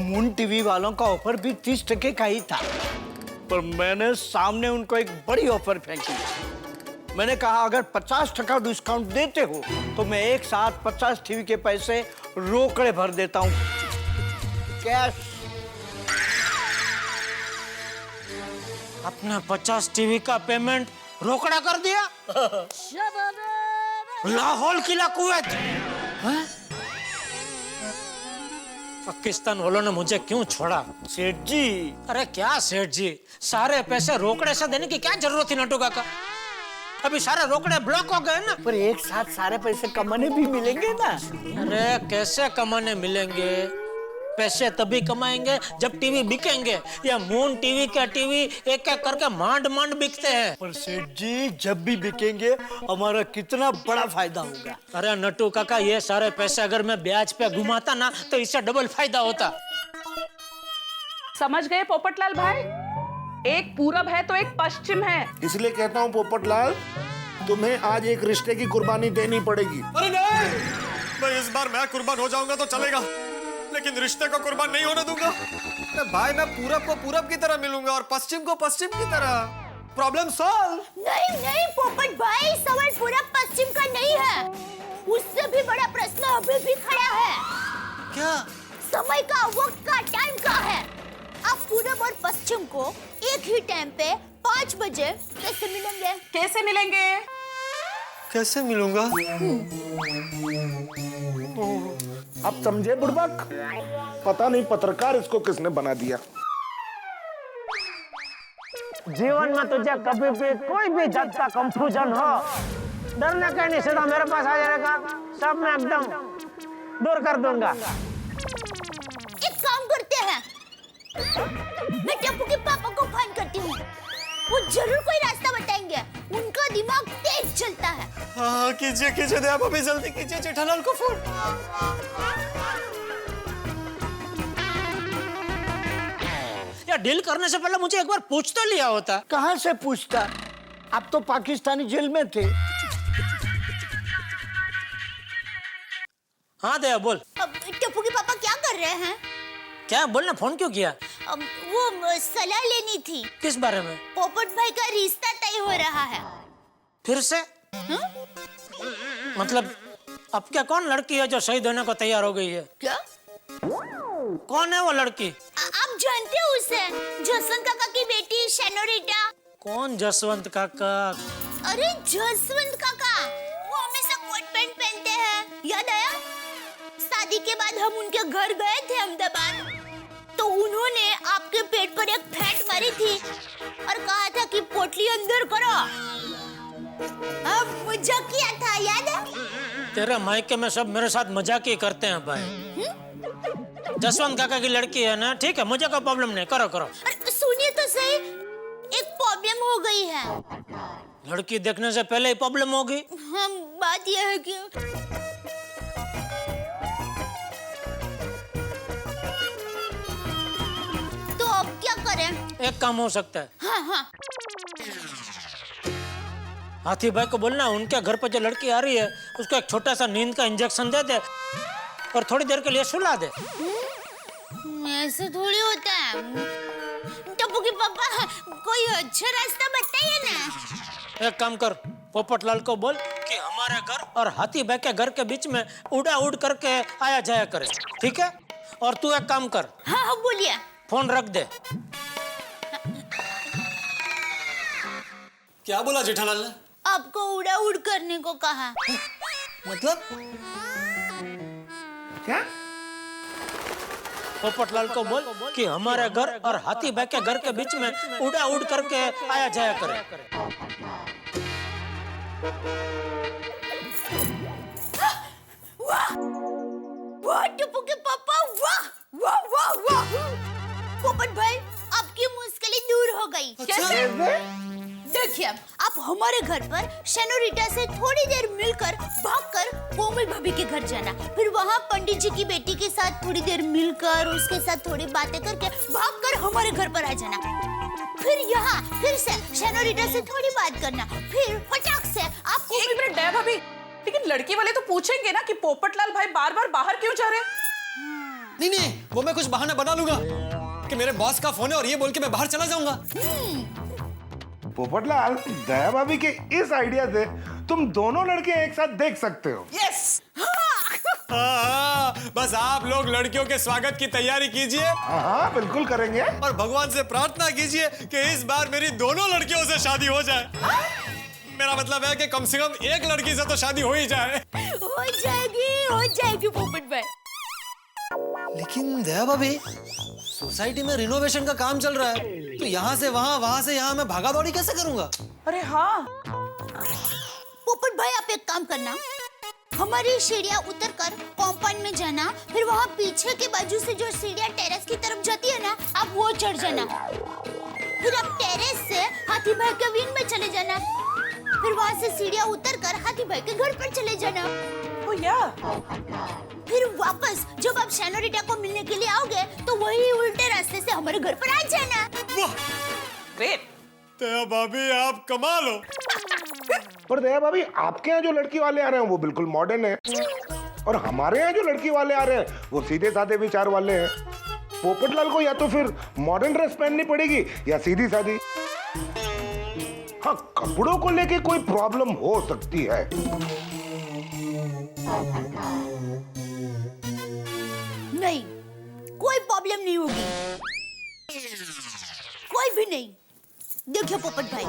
मून टीवी वालों का ऑफर भी 30% का ही था, पर मैंने सामने उनको एक बड़ी ऑफर फेंकी। मैंने कहा, अगर 50% डिस्काउंट देते हो तो मैं एक साथ 50 टीवी के पैसे रोकड़े भर देता हूँ, कैश। अपने 50 टीवी का पेमेंट रोकड़ा कर दिया। लाहौल किला कुवैत। पाकिस्तान वालों ने मुझे क्यों छोड़ा? सेठ जी, अरे क्या सेठ जी, सारे पैसे रोकड़े से देने की क्या जरूरत थी नटू काका? अभी सारे रोकड़े ब्लॉक हो गए ना। पर एक साथ सारे पैसे कमाने भी मिलेंगे ना। अरे कैसे कमाने मिलेंगे? पैसे तभी कमाएंगे जब टीवी बिकेंगे। या मून टीवी का टीवी एक एक करके मांड मांड बिकते हैं। पर सेठ जी, जब भी बिकेंगे हमारा कितना बड़ा फायदा होगा। अरे नटू काका, ये सारे पैसे अगर मैं ब्याज पे घुमाता ना तो इससे डबल फायदा होता। समझ गए पोपटलाल भाई? एक पूरब है तो एक पश्चिम है। इसलिए कहता हूँ पोपटलाल, तुम्हें आज एक रिश्ते की कुर्बानी देनी पड़ेगी। अरे नहीं, भाई इस बार मैं कुर्बान हो जाऊंगा तो चलेगा, लेकिन रिश्ते को कुर्बान नहीं होने दूंगा। अरे भाई, मैं पूरब को पूरब की तरह मिलूंगा और पश्चिम को पश्चिम की तरह। Problem solve. नहीं पोपट भाई, सवाल पूरब पश्चिम का नहीं है, उससे भी बड़ा प्रश्न अभी भी खड़ा है। क्या? समय का, वक्त का, टाइम का है। आप पूरब और पश्चिम को एक ही टाइम पे 5 बजे कैसे मिलेंगे? कैसे मिलेंगे? कैसे मिलूंगा? आप समझे बुड़बक? पता नहीं पत्रकार इसको किसने बना दिया। जीवन में तुझे कभी भी कोई भी जब तक कंफ्यूजन हो, डरने का नहीं, सीधा मेरे पास आ जाएगा। सब में एकदम दूर कर दूंगा। एक काम करते हैं, मैं टप्पू के पापा को फोन करती हूँ, वो जरूर कोई रास्ता बताएंगे, उनका दिमाग तेज चलता है। हाँ कीजिए कीजिए दया भाभी, जल्दी कीजिए जेठालाल को फोन। या डील करने से पहले मुझे एक बार पूछ तो लिया होता। कहाँ से पूछता, आप तो पाकिस्तानी जेल में थे। हाँ दया बोल। टप्पू के पापा क्या कर रहे हैं? क्या बोलना, फोन क्यों किया? वो सलाह लेनी थी। किस बारे में? पोपट भाई का रिश्ता तय हो रहा है। फिर से? मतलब अब क्या कौन लड़की है जो शहीद होने को तैयार हो गई है? क्या? कौन है वो लड़की? आप जानते हो उसे, जसवंत काका की बेटी शेनोरिटा। कौन जसवंत काका? अरे जसवंत काका, वो हमेशा कोट पैंट पहनते हैं, याद आया? शादी के बाद हम उनके घर गए थे अहमदाबाद, तो उन्होंने आपके पेट पर एक फैट मारी थी और कहा था कि पोटली अंदर करो। अब मजाक किया था, याद है? तेरे मायके में सब मेरे साथ मजाक ही करते हैं भाई। जसवंत काका की लड़की है ना, ठीक है, मुझे कोई प्रॉब्लम नहीं, करो करो। सुनिए तो सही, एक प्रॉब्लम हो गई है। लड़की देखने से पहले ही प्रॉब्लम होगी? हम बात यह है कि तो अब क्या करें? एक काम हो सकता है। हाँ हाँ। हाथी भाई को बोलना उनके घर पर जो लड़की आ रही है उसको एक छोटा सा नींद का इंजेक्शन दे दे और थोड़ी देर के लिए सुला दे। ऐसे थोड़ी होता है। टप्पू के पापा कोई अच्छा रास्ता बताइए ना। एक काम कर, पोपटलाल को बोल कि हमारे घर और हाथी भाई के घर के बीच में उड़ा उड़ करके आया जाया करे, ठीक है? और तू एक काम कर। हाँ हाँ बोलिए। फोन रख दे। क्या बोला जेठालाल ने? आपको उड़ा उड़ करने को कहा। मतलब क्या? पोपटलाल को बोल कि हमारे घर और हाथी भाई के घर के बीच में उड़ा उड़ करके आया जाया करे। वाह वाह टप्पू के पापा, वाह वाह वाह वाह। पोपट भाई आपकी मुश्किलें दूर हो गई। कैसे? देखिए, आप हमारे घर पर शेनोरिटा से थोड़ी देर मिलकर भागकर कोमल भाभी के घर जाना, फिर वहाँ पंडित जी की बेटी के साथ थोड़ी देर मिलकर उसके साथ थोड़ी बातें करके भागकर हमारे घर पर आ जाना, फिर यहाँ फिर से शेनोरिटा से थोड़ी बात करना, फिर फटाक से आप एक मिनट दया भाभी, लेकिन लड़की वाले तो पूछेंगे ना कि पोपटलाल भाई बार-बार बाहर क्यों जा रहे हैं? नहीं, वो मैं कुछ बहाना बना लूंगा कि मेरे बॉस का फोन है और ये बोल के मैं बाहर चला जाऊंगा। पोपटलाल, दया भाभी के इस आइडिया से तुम दोनों लड़के एक साथ देख सकते हो। यस। हाँ, बस आप लोग लड़कियों के स्वागत की तैयारी कीजिए। हाँ बिल्कुल करेंगे। और भगवान से प्रार्थना कीजिए कि इस बार मेरी दोनों लड़कियों से शादी हो जाए। मेरा मतलब है कि कम से कम एक लड़की से तो शादी हो ही जाए। हो जाएगी पोपट भाई। लेकिन दया भाभी, सोसाइटी में रिनोवेशन का काम चल रहा है, तो यहाँ से वहाँ से यहाँ मैं भागा दौड़ी कैसे करूँगा? अरे हाँ। पोपट भाई आप एक काम करना, हमारी सीढ़ियाँ उतरकर कॉम्पाउंड में जाना, फिर वहाँ पीछे के बाजू से जो सीढ़ियाँ टेरेस की तरफ जाती है ना, आप वो चढ़ जाना, फिर आप टेरेस से हाथी भाई के विंग में चले जाना, फिर वहाँ से सीढ़ियाँ उतरकर हाथी भाई के घर पर चले जाना। फिर वापस जब आप शेनोरिटा को मिलने के लिए आओगे तो वही उल्टे रास्ते से हमारे घर पर आ जाना। दया भाभी आप कमाल हो। पर दया भाभी, आपके यहाँ जो लड़की वाले आ रहे हैं वो बिल्कुल मॉडर्न है, और हमारे यहाँ जो लड़की वाले आ रहे हैं वो सीधे साधे विचार वाले हैं। पोपटलाल को या तो फिर मॉडर्न ड्रेस पहननी पड़ेगी या सीधी सादी। हाँ, कपड़ों को लेके कोई प्रॉब्लम हो सकती है। नहीं, कोई प्रॉब्लम नहीं होगी, कोई भी नहीं। देखिए पोपट भाई,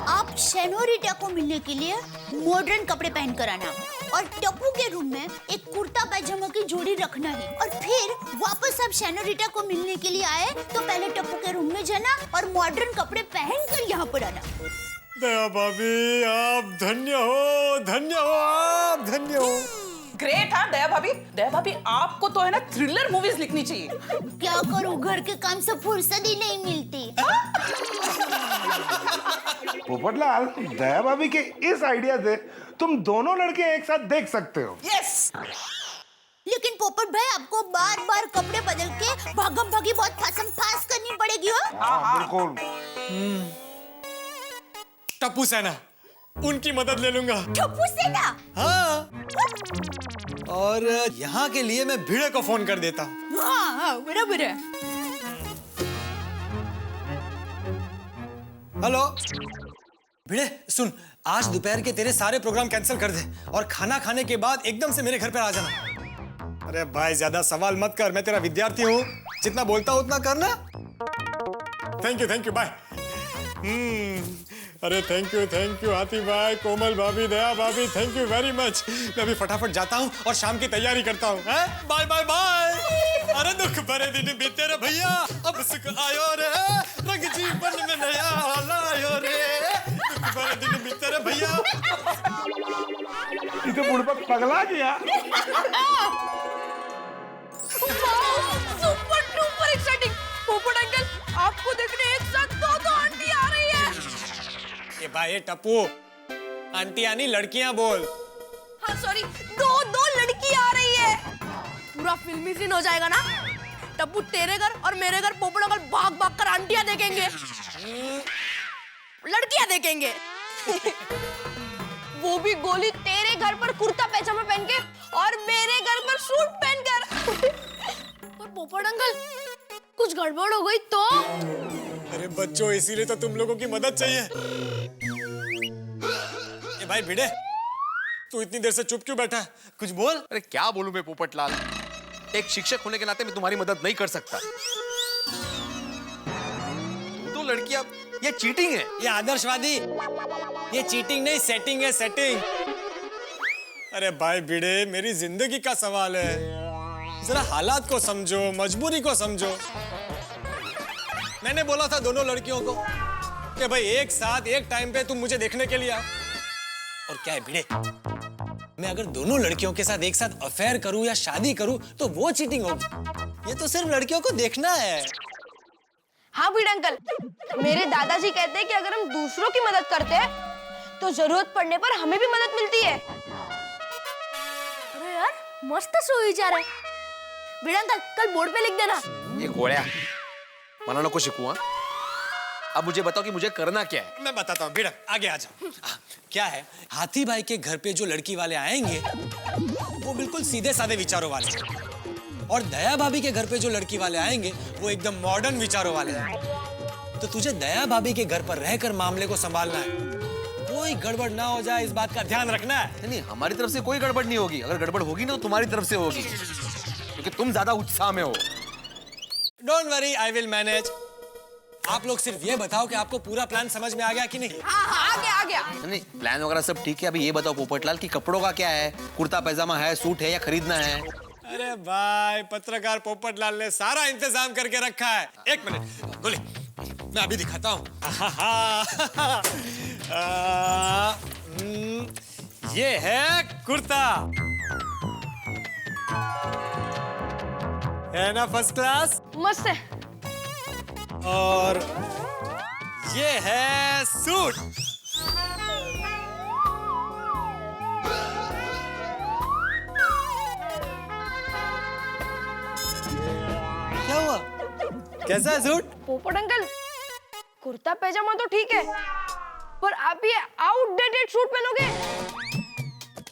आप शेनोरिटा को मिलने के लिए मॉडर्न कपड़े पहन कर आना और टप्पू के रूम में एक कुर्ता पैजामा की जोड़ी रखना है, और फिर वापस आप शेनोरिटा को मिलने के लिए आए तो पहले टप्पू के रूम में जाना और मॉडर्न कपड़े पहन कर यहाँ पर आना। दया भाभी आप धन्य हो, धन्य हो, आप धन्य हो। ग्रेट। हाँ दया भाभी आपको तो है ना थ्रिलर मूवीज लिखनी चाहिए। क्या करूं, घर के काम से फुर्सत ही नहीं मिलती। पोपटलाल, दया भाभी के इस आइडिया से तुम दोनों लड़के एक साथ देख सकते हो। यस। लेकिन पोपट भाई, आपको बार बार कपड़े बदल के भागम भागी बहुत फासम फास करनी पड़ेगी हो। हाँ बिल्कुल। टप्पू सेना, उनकी मदद ले लूंगा। टप्पू सेना? हाँ। और यहाँ के लिए मैं भिड़े को फोन कर देता हूँ। हाँ, बराबर है। हेलो भिड़े, सुन, आज दोपहर के तेरे सारे प्रोग्राम कैंसिल कर दे और खाना खाने के बाद एकदम से मेरे घर पर आ जाना। अरे भाई, ज्यादा सवाल मत कर, मैं तेरा विद्यार्थी हूँ, जितना बोलता हूँ उतना करना। Thank you bye. अरे थैंक यू हाथी भाई, कोमल भाभी, दया भाभी, थैंक यू वेरी मच। मैं अभी फटाफट जाता हूँ और शाम की तैयारी करता हूँ। Bye bye bye. अरे दुख भरे दिन बीते रे भैया, अब सुख आयो रे, रंग जीवन में नया लायो रे, दुख भरे दिन बीते रे भैया। इसे बुढ़पक पगला गया। Super duper exciting. पोपट अंकल, आपको देखने एक साथ दो आंटी आ रही है। ये भाई टप्पू, आंटी यानी लड़कियां बोल। हाँ सॉरी, दो लड़की आ रही है। पूरा फिल्मी सीन हो जाएगा ना। टप्पू, तेरे घर और मेरे घर पोपट अंकल भाग भाग कर आंटियां देखेंगे, लड़कियां देखेंगे। वो भी गोली तेरे घर पर कुर्ता पैजामा पहन के और मेरे घर पर सूट पहनकर। और पोपट अंकल, कुछ गड़बड़ हो गई तो? अरे बच्चों, इसीलिए तो तुम लोगों की मदद चाहिए। ए भाई भिड़े, तू इतनी देर से चुप क्यों बैठा है? कुछ बोल। अरे क्या बोलूं मैं पोपटलाल, एक शिक्षक होने के नाते मैं तुम्हारी मदद नहीं कर सकता। तो लड़कियां, ये चीटिंग है। ये आदर्शवादी, ये चीटिंग नहीं, सेटिंग है, सेटिंग। अरे भाई भिड़े, मेरी जिंदगी का सवाल है, जरा हालात को समझो, मजबूरी को समझो। मैंने बोला था दोनों लड़कियों को कि भाई एक साथ एक टाइम पे तुम मुझे देखने के लिए आओ। और क्या है भिड़े, मैं अगर दोनों लड़कियों के साथ एक साथ अफेयर करूं या शादी करूं तो वो चीटिंग होगी। ये तो सिर्फ लड़कियों को देखना है। हाँ भिड़े अंकल, मेरे दादाजी कहते हैं कि अगर हम दूसरों की मदद करते हैं तो जरूरत पड़ने पर हमें भी मदद मिलती है। अरे यार, मस्त सोई जा रहा है। भिड़े अंकल, कल बोर्ड पे लिख देना। ये घोड़िया, मनाना को शिकूं। अब मुझे बताओ कि मुझे करना क्या है। मैं बताता हूँ, भिड़ा आगे आ जाओ। क्या है, हाथी भाई के घर पे जो लड़की वाले आएंगे वो बिल्कुल सीधे साधे विचारों वाले हैं, और दया भाभी के घर पे जो लड़की वाले आएंगे वो एकदम मॉडर्न विचारों वाले हैं। तो तुझे दया भाभी के घर पर रहकर मामले को संभालना है, कोई गड़बड़ ना हो जाए इस बात का ध्यान रखना है। नहीं, हमारी तरफ से कोई गड़बड़ नहीं होगी। अगर गड़बड़ होगी ना तो तुम्हारी तरफ से होगी, क्योंकि तुम ज्यादा उत्साह में हो। Don't worry, I will manage. आप लोग सिर्फ ये बताओ कि आपको पूरा प्लान समझ में आ गया कि नहीं? हाँ, आ गया। नहीं, प्लान वगैरह सब ठीक है। अभी ये बताओ पोपटलाल कि कपड़ों का क्या है, कुर्ता पैजामा है, सूट है या खरीदना है? अरे भाई, पत्रकार पोपटलाल ने सारा इंतजाम करके रखा है। एक मिनट गोली, मैं अभी दिखाता हूँ। ये है कुर्ता, है ना फर्स्ट क्लास? मस्त है। और ये है सूट। क्या हुआ, कैसा है सूट? पोपट अंकल, कुर्ता पैजामा तो ठीक है, पर आप ये आउटडेटेड सूट पहनोगे?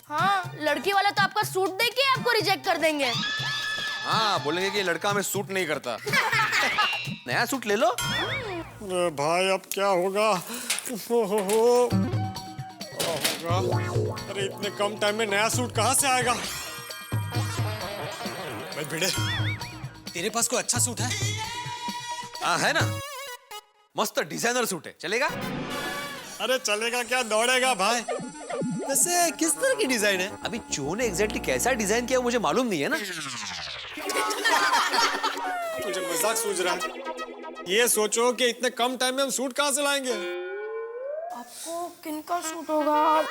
हाँ, लड़की वाला तो आपका सूट देख के आपको रिजेक्ट कर देंगे। हाँ, बोलेंगे कि लड़का हमें सूट नहीं करता। नया सूट ले लो। अरे भाई, अब क्या होगा? अरे इतने कम टाइम में नया सूट कहाँ से आएगा? भाई भिड़े, तेरे पास कोई अच्छा सूट है? हाँ है ना, मस्त डिजाइनर सूट है, चलेगा? अरे चलेगा क्या, दौड़ेगा भाई। वैसे किस तरह की डिजाइन है? अभी चो ने एग्जैक्टली कैसा डिजाइन किया मुझे मालूम नहीं है ना। मुझे मजाक सूझ रहा है। ये सोचो कि इतने कम टाइम में हम सूट कहाँ से लाएंगे? आपको किनका सूट होगा?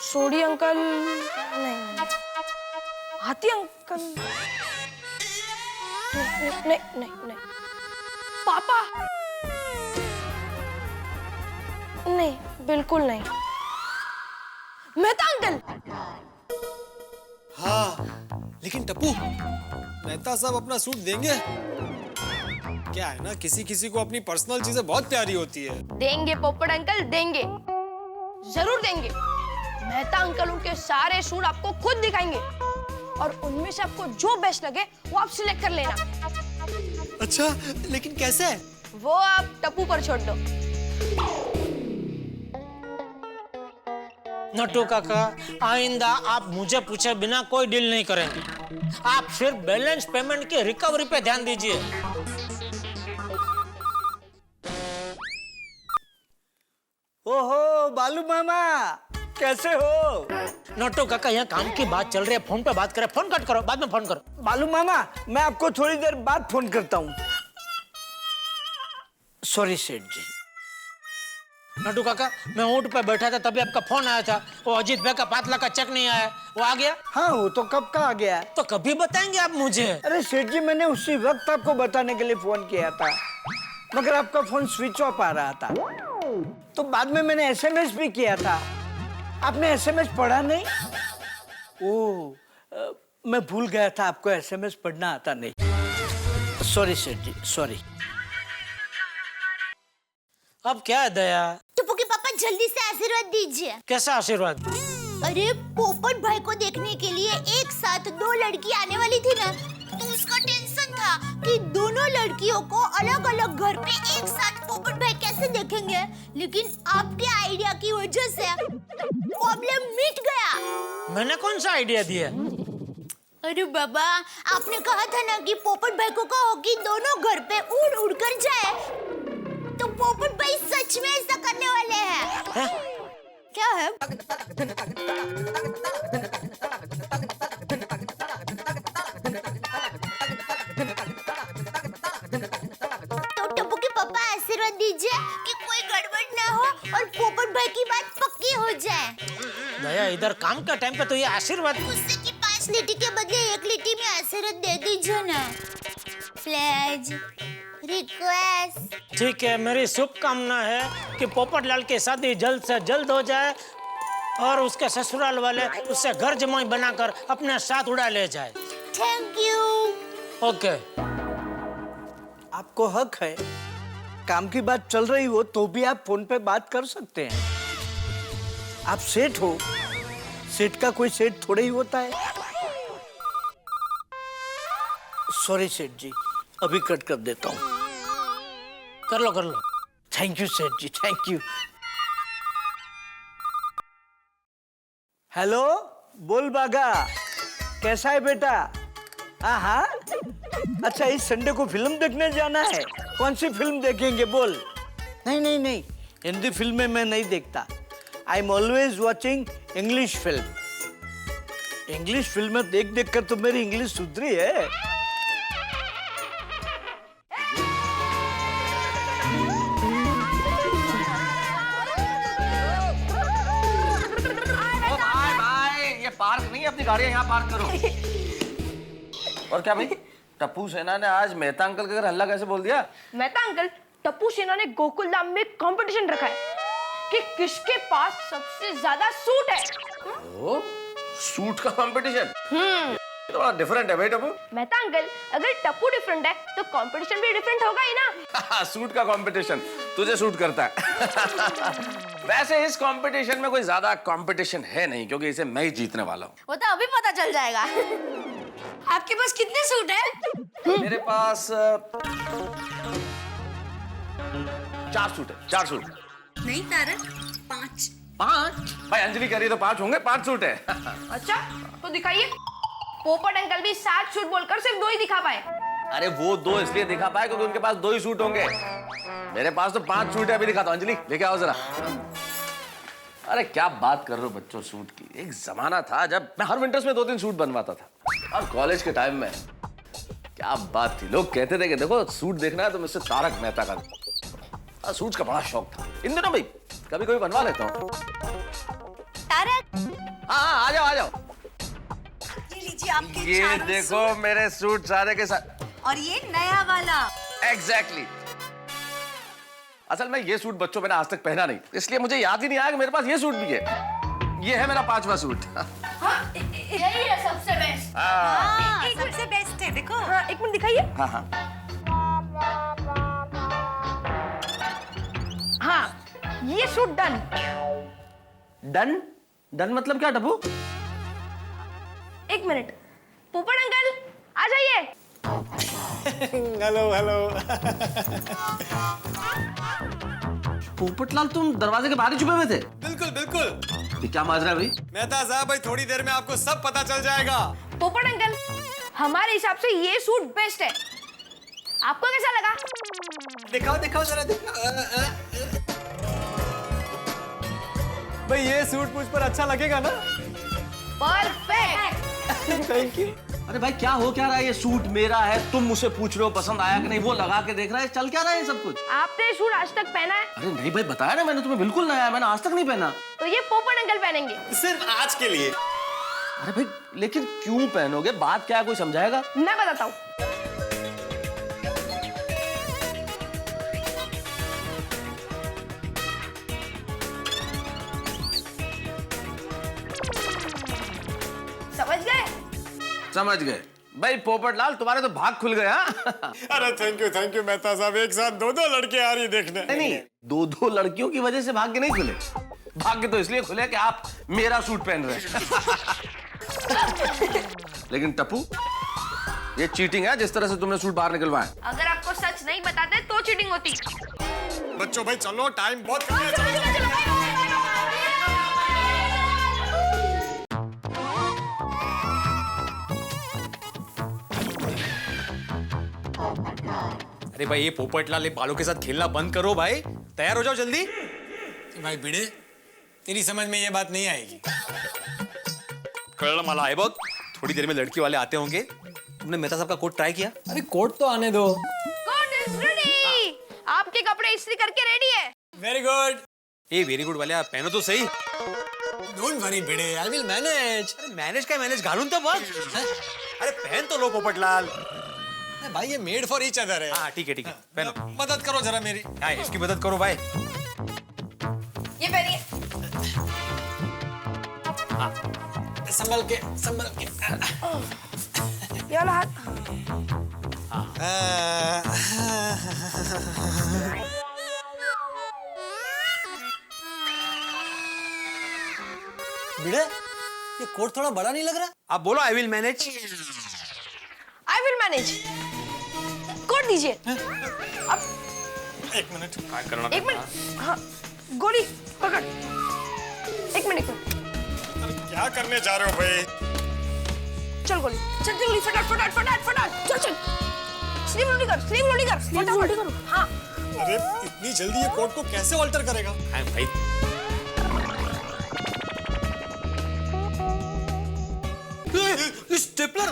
सोडी अंकल? नहीं। हाथी अंकल नहीं नहीं नहीं नहीं पापा नहीं बिल्कुल नहीं मेहता अंकल हाँ लेकिन टप्पू मेहता साहब अपना सूट देंगे? क्या है ना किसी किसी को अपनी पर्सनल चीजें बहुत प्यारी होती है। देंगे पोपट अंकल देंगे, जरूर देंगे। मेहता अंकल उनके सारे सूट आपको खुद दिखाएंगे और उनमें से आपको जो बेस्ट लगे वो आप सिलेक्ट कर लेना। अच्छा लेकिन कैसे? वो आप टप्पू पर छोड़ दो। नट्टू काका, आइंदा आप मुझे पूछे बिना कोई डील नहीं करेंगे। आप सिर्फ बैलेंस पेमेंट की रिकवरी पे ध्यान दीजिए। ओहो बालू मामा, कैसे हो? नट्टू काका, यहाँ काम की बात चल रही है, फोन पे बात करें। फोन कट करो, बाद में फोन करो। बालू मामा, मैं आपको थोड़ी देर बाद फोन करता हूँ। सॉरी सेठ जी। नट्टू काका, मैं ऊंट पे बैठा था तभी आपका फोन आया था। वो अजीत भाई का 5 लाख का चेक नहीं आया, वो आ गया? हाँ, वो तो कब का आ गया। तो कभी बताएंगे आप मुझे? अरे सेठ जी, मैंने उसी वक्त आपको बताने के लिए फोन किया था, मगर आपका फोन स्विच ऑफ आ रहा था। तो बाद में मैंने एसएमएस भी किया था, आपने एसएमएस पढ़ा नहीं? मैं भूल गया था, आपको एसएमएस पढ़ना आता नहीं। सॉरी सेठ जी, सॉरी। अब क्या है दया? टप्पू के पापा जल्दी से आशीर्वाद दीजिए। कैसा आशीर्वाद? अरे पोपट भाई को देखने के लिए एक साथ 2 लड़की आने वाली थी ना, तो उसका टेंशन था कि दोनों लड़कियों को अलग अलग घर पे एक साथ पोपट भाई कैसे देखेंगे। लेकिन आपके आइडिया की वजह से प्रॉब्लम मिट गया। मैंने कौन सा आइडिया दिया? अरे बाबा, आपने कहा था ना कि पोपट भाई को कहो कि दोनों घर पे उड़ उड़ कर जाए, तो पोपट भाई सच में ऐसा करने वाले हैं। क्या है? तो टप्पू के पापा आशीर्वाद दीजिए कि कोई गड़बड़ ना हो और पोपट भाई की बात पक्की हो जाए। दया, इधर काम का टाइम पे तो ये आशीर्वाद। उससे कि 5 लिट्टी के बदले 1 लिट्टी में आशीर्वाद दे दीजिए ना। Please, request. ठीक है, मेरी शुभकामना है कि पोपटलाल की शादी जल्द से जल्द हो जाए और उसके ससुराल वाले उससे घर जमाई बनाकर अपने साथ उड़ा ले जाए। Thank you. ओके। आपको हक है, काम की बात चल रही हो तो भी आप फोन पे बात कर सकते हैं। आप सेठ हो, सेठ का कोई सेठ थोड़ा ही होता है। सॉरी सेठ जी, अभी कट कर देता हूँ। कर लो कर लो। थैंक यू सेठ जी, थैंक यू। हेलो, बोल बागा, कैसा है बेटा? हाँ, अच्छा इस संडे को फिल्म देखने जाना है। कौन सी फिल्म देखेंगे बोल? नहीं नहीं नहीं, हिंदी फिल्में मैं नहीं देखता। I am always watching English film. English फिल्में देख देख कर तो मेरी इंग्लिश सुधरी है। पार्क नहीं है, अपनी गाड़ियां यहाँ पार्क करो। और क्या भाई, टप्पू सेना ने आज मेहता अंकल के घर हल्ला कैसे बोल दिया? मेहता अंकल, टप्पू सेना ने गोकुल धाम में कंपटीशन रखा है कि किसके पास सबसे ज्यादा सूट है। ओ, सूट का कंपटीशन? ये तो बड़ा डिफरेंट है भाई टप्पू। मेहता अंकल, अगर टप्पू डिफरेंट है तो कंपटीशन भी डिफरेंट होगा ही ना। सूट का कंपटीशन तुझे सूट करता है। वैसे इस कंपटीशन में कोई ज्यादा कंपटीशन है नहीं, क्योंकि इसे मैं ही जीतने वाला हूँ। वो तो अभी पता चल जाएगा। आपके पास कितने सूट है? मेरे पास 4 सूट है। 4 सूट नहीं तारा, 5। 5? भाई अंजलि कह रही तो 5 होंगे, 5 सूट है। अच्छा, तो दिखाइए। पोपट अंकल भी 7 सूट बोलकर सिर्फ 2 ही दिखा पाए। अरे वो 2 इसलिए दिखा पाए क्योंकि उनके पास 2 ही सूट होंगे। मेरे पास तो 5 सूट है। अभी दिखाता हूं। अंजलि लेके आओ जरा। अरे क्या बात कर रहे हो बच्चों सूट की। एक जमाना था जब मैं हर विंटर्स में 2-3 सूट बनवाता था। और कॉलेज के टाइम में क्या बात थी, लोग कहते थे कि देखो सूट देखना है तो मुझसे तारक मेहता का। सूट का बड़ा शौक था। इन दिनों भाई कभी कभी बनवा लेता हूँ। तारक, हाँ आ जाओ आ जाओ। जी आपके ये चारों देखो मेरे सूट सारे के साथ। और ये नया वाला। एग्जैक्टली। असल में ये सूट बच्चों मैंने आज तक पहना नहीं, इसलिए मुझे याद ही नहीं आया कि मेरे पास ये सूट भी है। ये है मेरा 5वां सूट। यही है सबसे बेस्ट। सबसे बेस्ट है, देखो। एक मिनट दिखाइए। हाँ हाँ। हाँ, ये सूट डन। डन? डन मतलब क्या टप्पू? एक मिनट, पोपट अंकल आ जाइए। Hello hello. पोपटलाल तुम दरवाजे के बाहर ही छुपे हुए थे? बिल्कुल बिल्कुल। ये क्या माजरा है भाई? मेहता साहब भाई थोड़ी देर में आपको सब पता चल जाएगा। पोपट अंकल, हमारे हिसाब से ये सूट बेस्ट है, आपको कैसा लगा? दिखाओ दिखाओ जरा दिखाओ। भाई ये सूट मुझ पर अच्छा लगेगा ना? परफेक्ट। Thank you. अरे भाई क्या हो क्या रहा है? ये सूट मेरा है, तुम मुझसे पूछ रहे हो पसंद आया कि नहीं, वो लगा के देख रहा है, चल क्या रहा है सब कुछ? आपने सूट आज तक पहना है? अरे नहीं भाई, बताया ना मैंने तुम्हें, बिल्कुल नया है, मैंने आज तक नहीं पहना। तो ये पोपट अंकल पहनेंगे सिर्फ आज के लिए। अरे भाई लेकिन क्यों पहनोगे? बात क्या है, कोई समझाएगा? मैं बताता हूँ। समझ गए? समझ गए भाई। पोपटलाल तुम्हारे तो भाग खुल गए। हाँ? अरे थैंक यू मेहता साहब। एक साथ दो लड़के आ रही देखने। नहीं, दो लड़कियों की वजह से भाग्य नहीं खुले। भाग्य तो इसलिए खुले कि आप मेरा सूट पहन रहे हैं। लेकिन टप्पू, ये चीटिंग है जिस तरह से तुमने सूट बाहर निकलवाया। अगर आपको सच नहीं बताते तो चीटिंग होती। बच्चों भाई चलो, टाइम बहुत कम है। अरे भाई ये पोपटलाल ये बालों के साथ खेलना बंद करो भाई। तैयार हो जाओ जल्दी। भाई भिड़े, तेरी समझ में ये बात नहीं आएगी। कल माला है बग, थोड़ी देर में लड़की वाले आते होंगे। तुमने मेहता साहब का कोट ट्राई किया? अरे कोट तो आने दो। Coat is ready. आपके कपड़े इस्त्री करके रेडी है। Very good. ये वेरी गुड वाले आप पहनो तो सही। Don't worry Bhide, I will manage. अरे मैनेज का मैनेज, घालूं तो बस। अरे पहन तो लो पोपटलाल। भाई ये मेड फॉर ईच अदर है। हाँ ठीक है पहनो। मदद करो जरा मेरी। हाँ इसकी मदद करो भाई। ये पहनिए। संभल के। ये वाला हाथ। भिड़े, ये कोट थोड़ा बड़ा नहीं लग रहा? आप बोलो I will manage. I will manage. Coat दीजिए। अब एक मिनट क्या करना? एक मिनट। हाँ, गोली पकड़। एक मिनट। क्या करने जा रहे हो भाई? चल गोली, चल गोली, फटाफट। चल। स्लीव उल्टी कर। फटाफट। हाँ। अरे इतनी जल्दी ये कोट को कैसे ऑल्टर करेगा? हाँ भाई। स्टेपलर।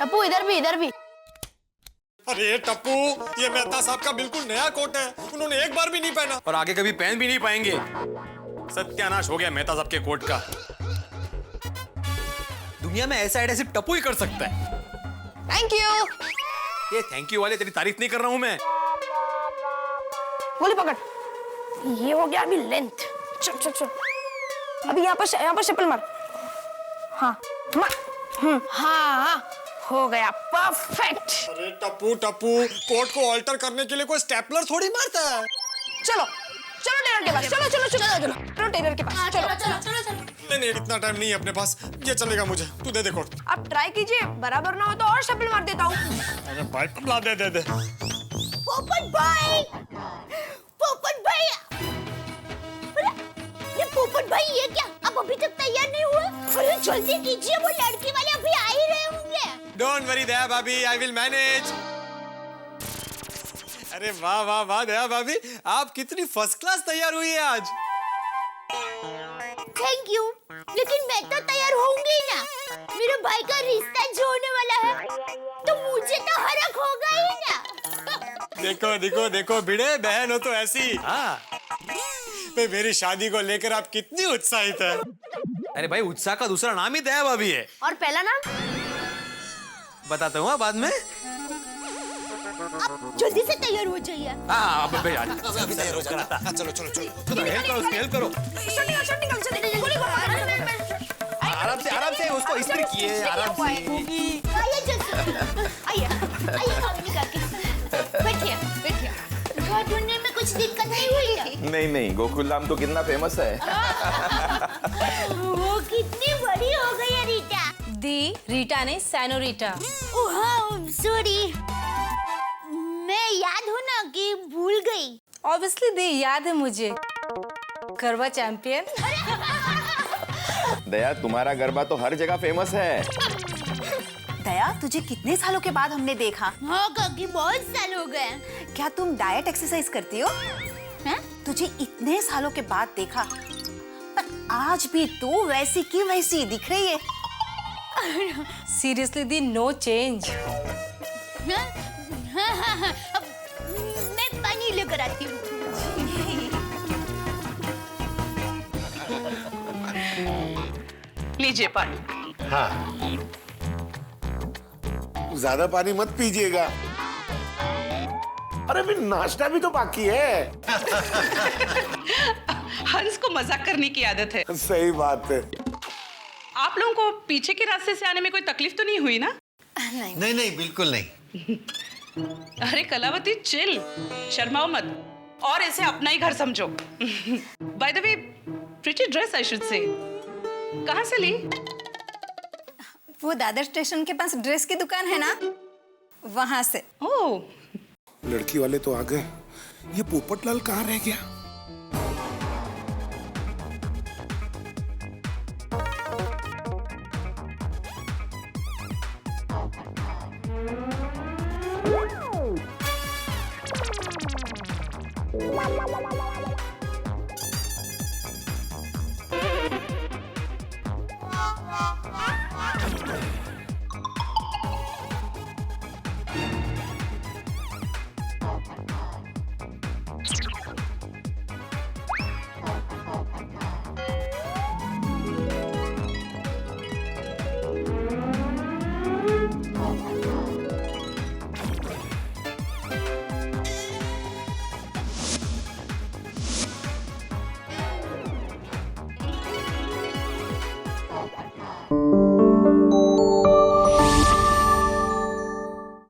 टप्पू इधर भी। अरे टप्पू, ये मेहता साहब का बिल्कुल नया कोट है, उन्होंने एक बार भी नहीं पहना और आगे कभी पहन भी नहीं पाएंगे। सत्यानाश हो गया मेहता साहब के कोट का। दुनिया में ऐसा आइडिया सिर्फ टप्पू ही कर सकता है। Thank you. ये थैंक यू वाले तेरी तारीफ नहीं कर रहा हूं मैं। गोली पकड़। ये हो गया अभी लेंथ। चल। अभी यहाँ पर चप्पल मार। हाँ मार। हाँ हो गया, परफेक्ट। अरे टप्पू कोट को ऑल्टर करने के लिए कोई स्टेपलर थोड़ी मारता है। चलो टेलर के पास। चलो टेलर के पास। चलो। नहीं इतना टाइम नहीं है अपने पास, ये चलेगा मुझे। तू दे कोट। आप ट्राई कीजिए, बराबर ना हो तो और स्टेपल मार देता हूँ। अरे भाई ला दे। पोपट भाई, ये पोपट भाई ये क्या? अब अभी तक तैयार नहीं हुए? अरे जल्दी कीजिए, वो लड़की वाले अभी आ ही रहे होंगे। डोंट वरी दया भाभी, आई विल मैनेज। अरे वाह दया भाभी, आप कितनी फर्स्ट क्लास तैयार हुई है आज। थैंक यू, लेकिन मैं तो तैयार होंगी ना। मेरे भाई का रिश्ता जो होने वाला है, तो मुझे तो हरक होगा ही ना। देखो भिड़े, बहन हो तो ऐसी। हाँ पे मेरी शादी को लेकर आप कितनी उत्साहित है। अरे भाई उत्साह का दूसरा नाम ही दया भाभी है। और पहला नाम? बताता हूँ बाद में। आप जल्दी से तैयार हो जाइए। हाँ अभी तैयार हो जाता। चलो चलो चलो हेल्प करो। आराम से उसको इस्त्री किए आराम से। आइए भाभी काकी, बैठिए बैठिए। घर ढूंढने में कुछ दिक्कत नहीं हुई क्या? नहीं गोकुल धाम तो कितना फेमस है। वो कितनी बड़ी हो गई है रीटा। दी रीटा नहीं सैनोरीटा। ओह हाँ सॉरी, मैं याद हूँ ना कि भूल गई। ऑब्वियसली दी याद है मुझे, गरबा चैंपियन। दया तुम्हारा गरबा तो हर जगह फेमस है। दया तुझे कितने सालों के बाद हमने देखा। हाँ काकी बहुत साल हो गए। क्या तुम डाइट एक्सरसाइज करती हो? हैं? तुझे इतने सालों के बाद देखा पर आज भी तू वैसी की वैसी दिख रही है। सीरियसली दी नो चेंज। हाँ, मैं पानी लेकर आती हूँ। लीजिए पानी। हाँ ज्यादा पानी मत पीजिएगा। अरे फिर नाश्ता भी तो बाकी है। हंस को मजाक करने की आदत है। सही बात है। आप लोगों को पीछे के रास्ते से आने में कोई तकलीफ तो नहीं हुई ना? नहीं बिल्कुल नहीं। अरे कलावती चिल, शर्माओ मत और इसे अपना ही घर समझो। By the way pretty dress I should say. कहाँ से ली? वो दादर स्टेशन के पास ड्रेस की दुकान है ना, वहां से। ओह लड़की वाले तो आ गए, ये पोपटलाल कहाँ रह गया?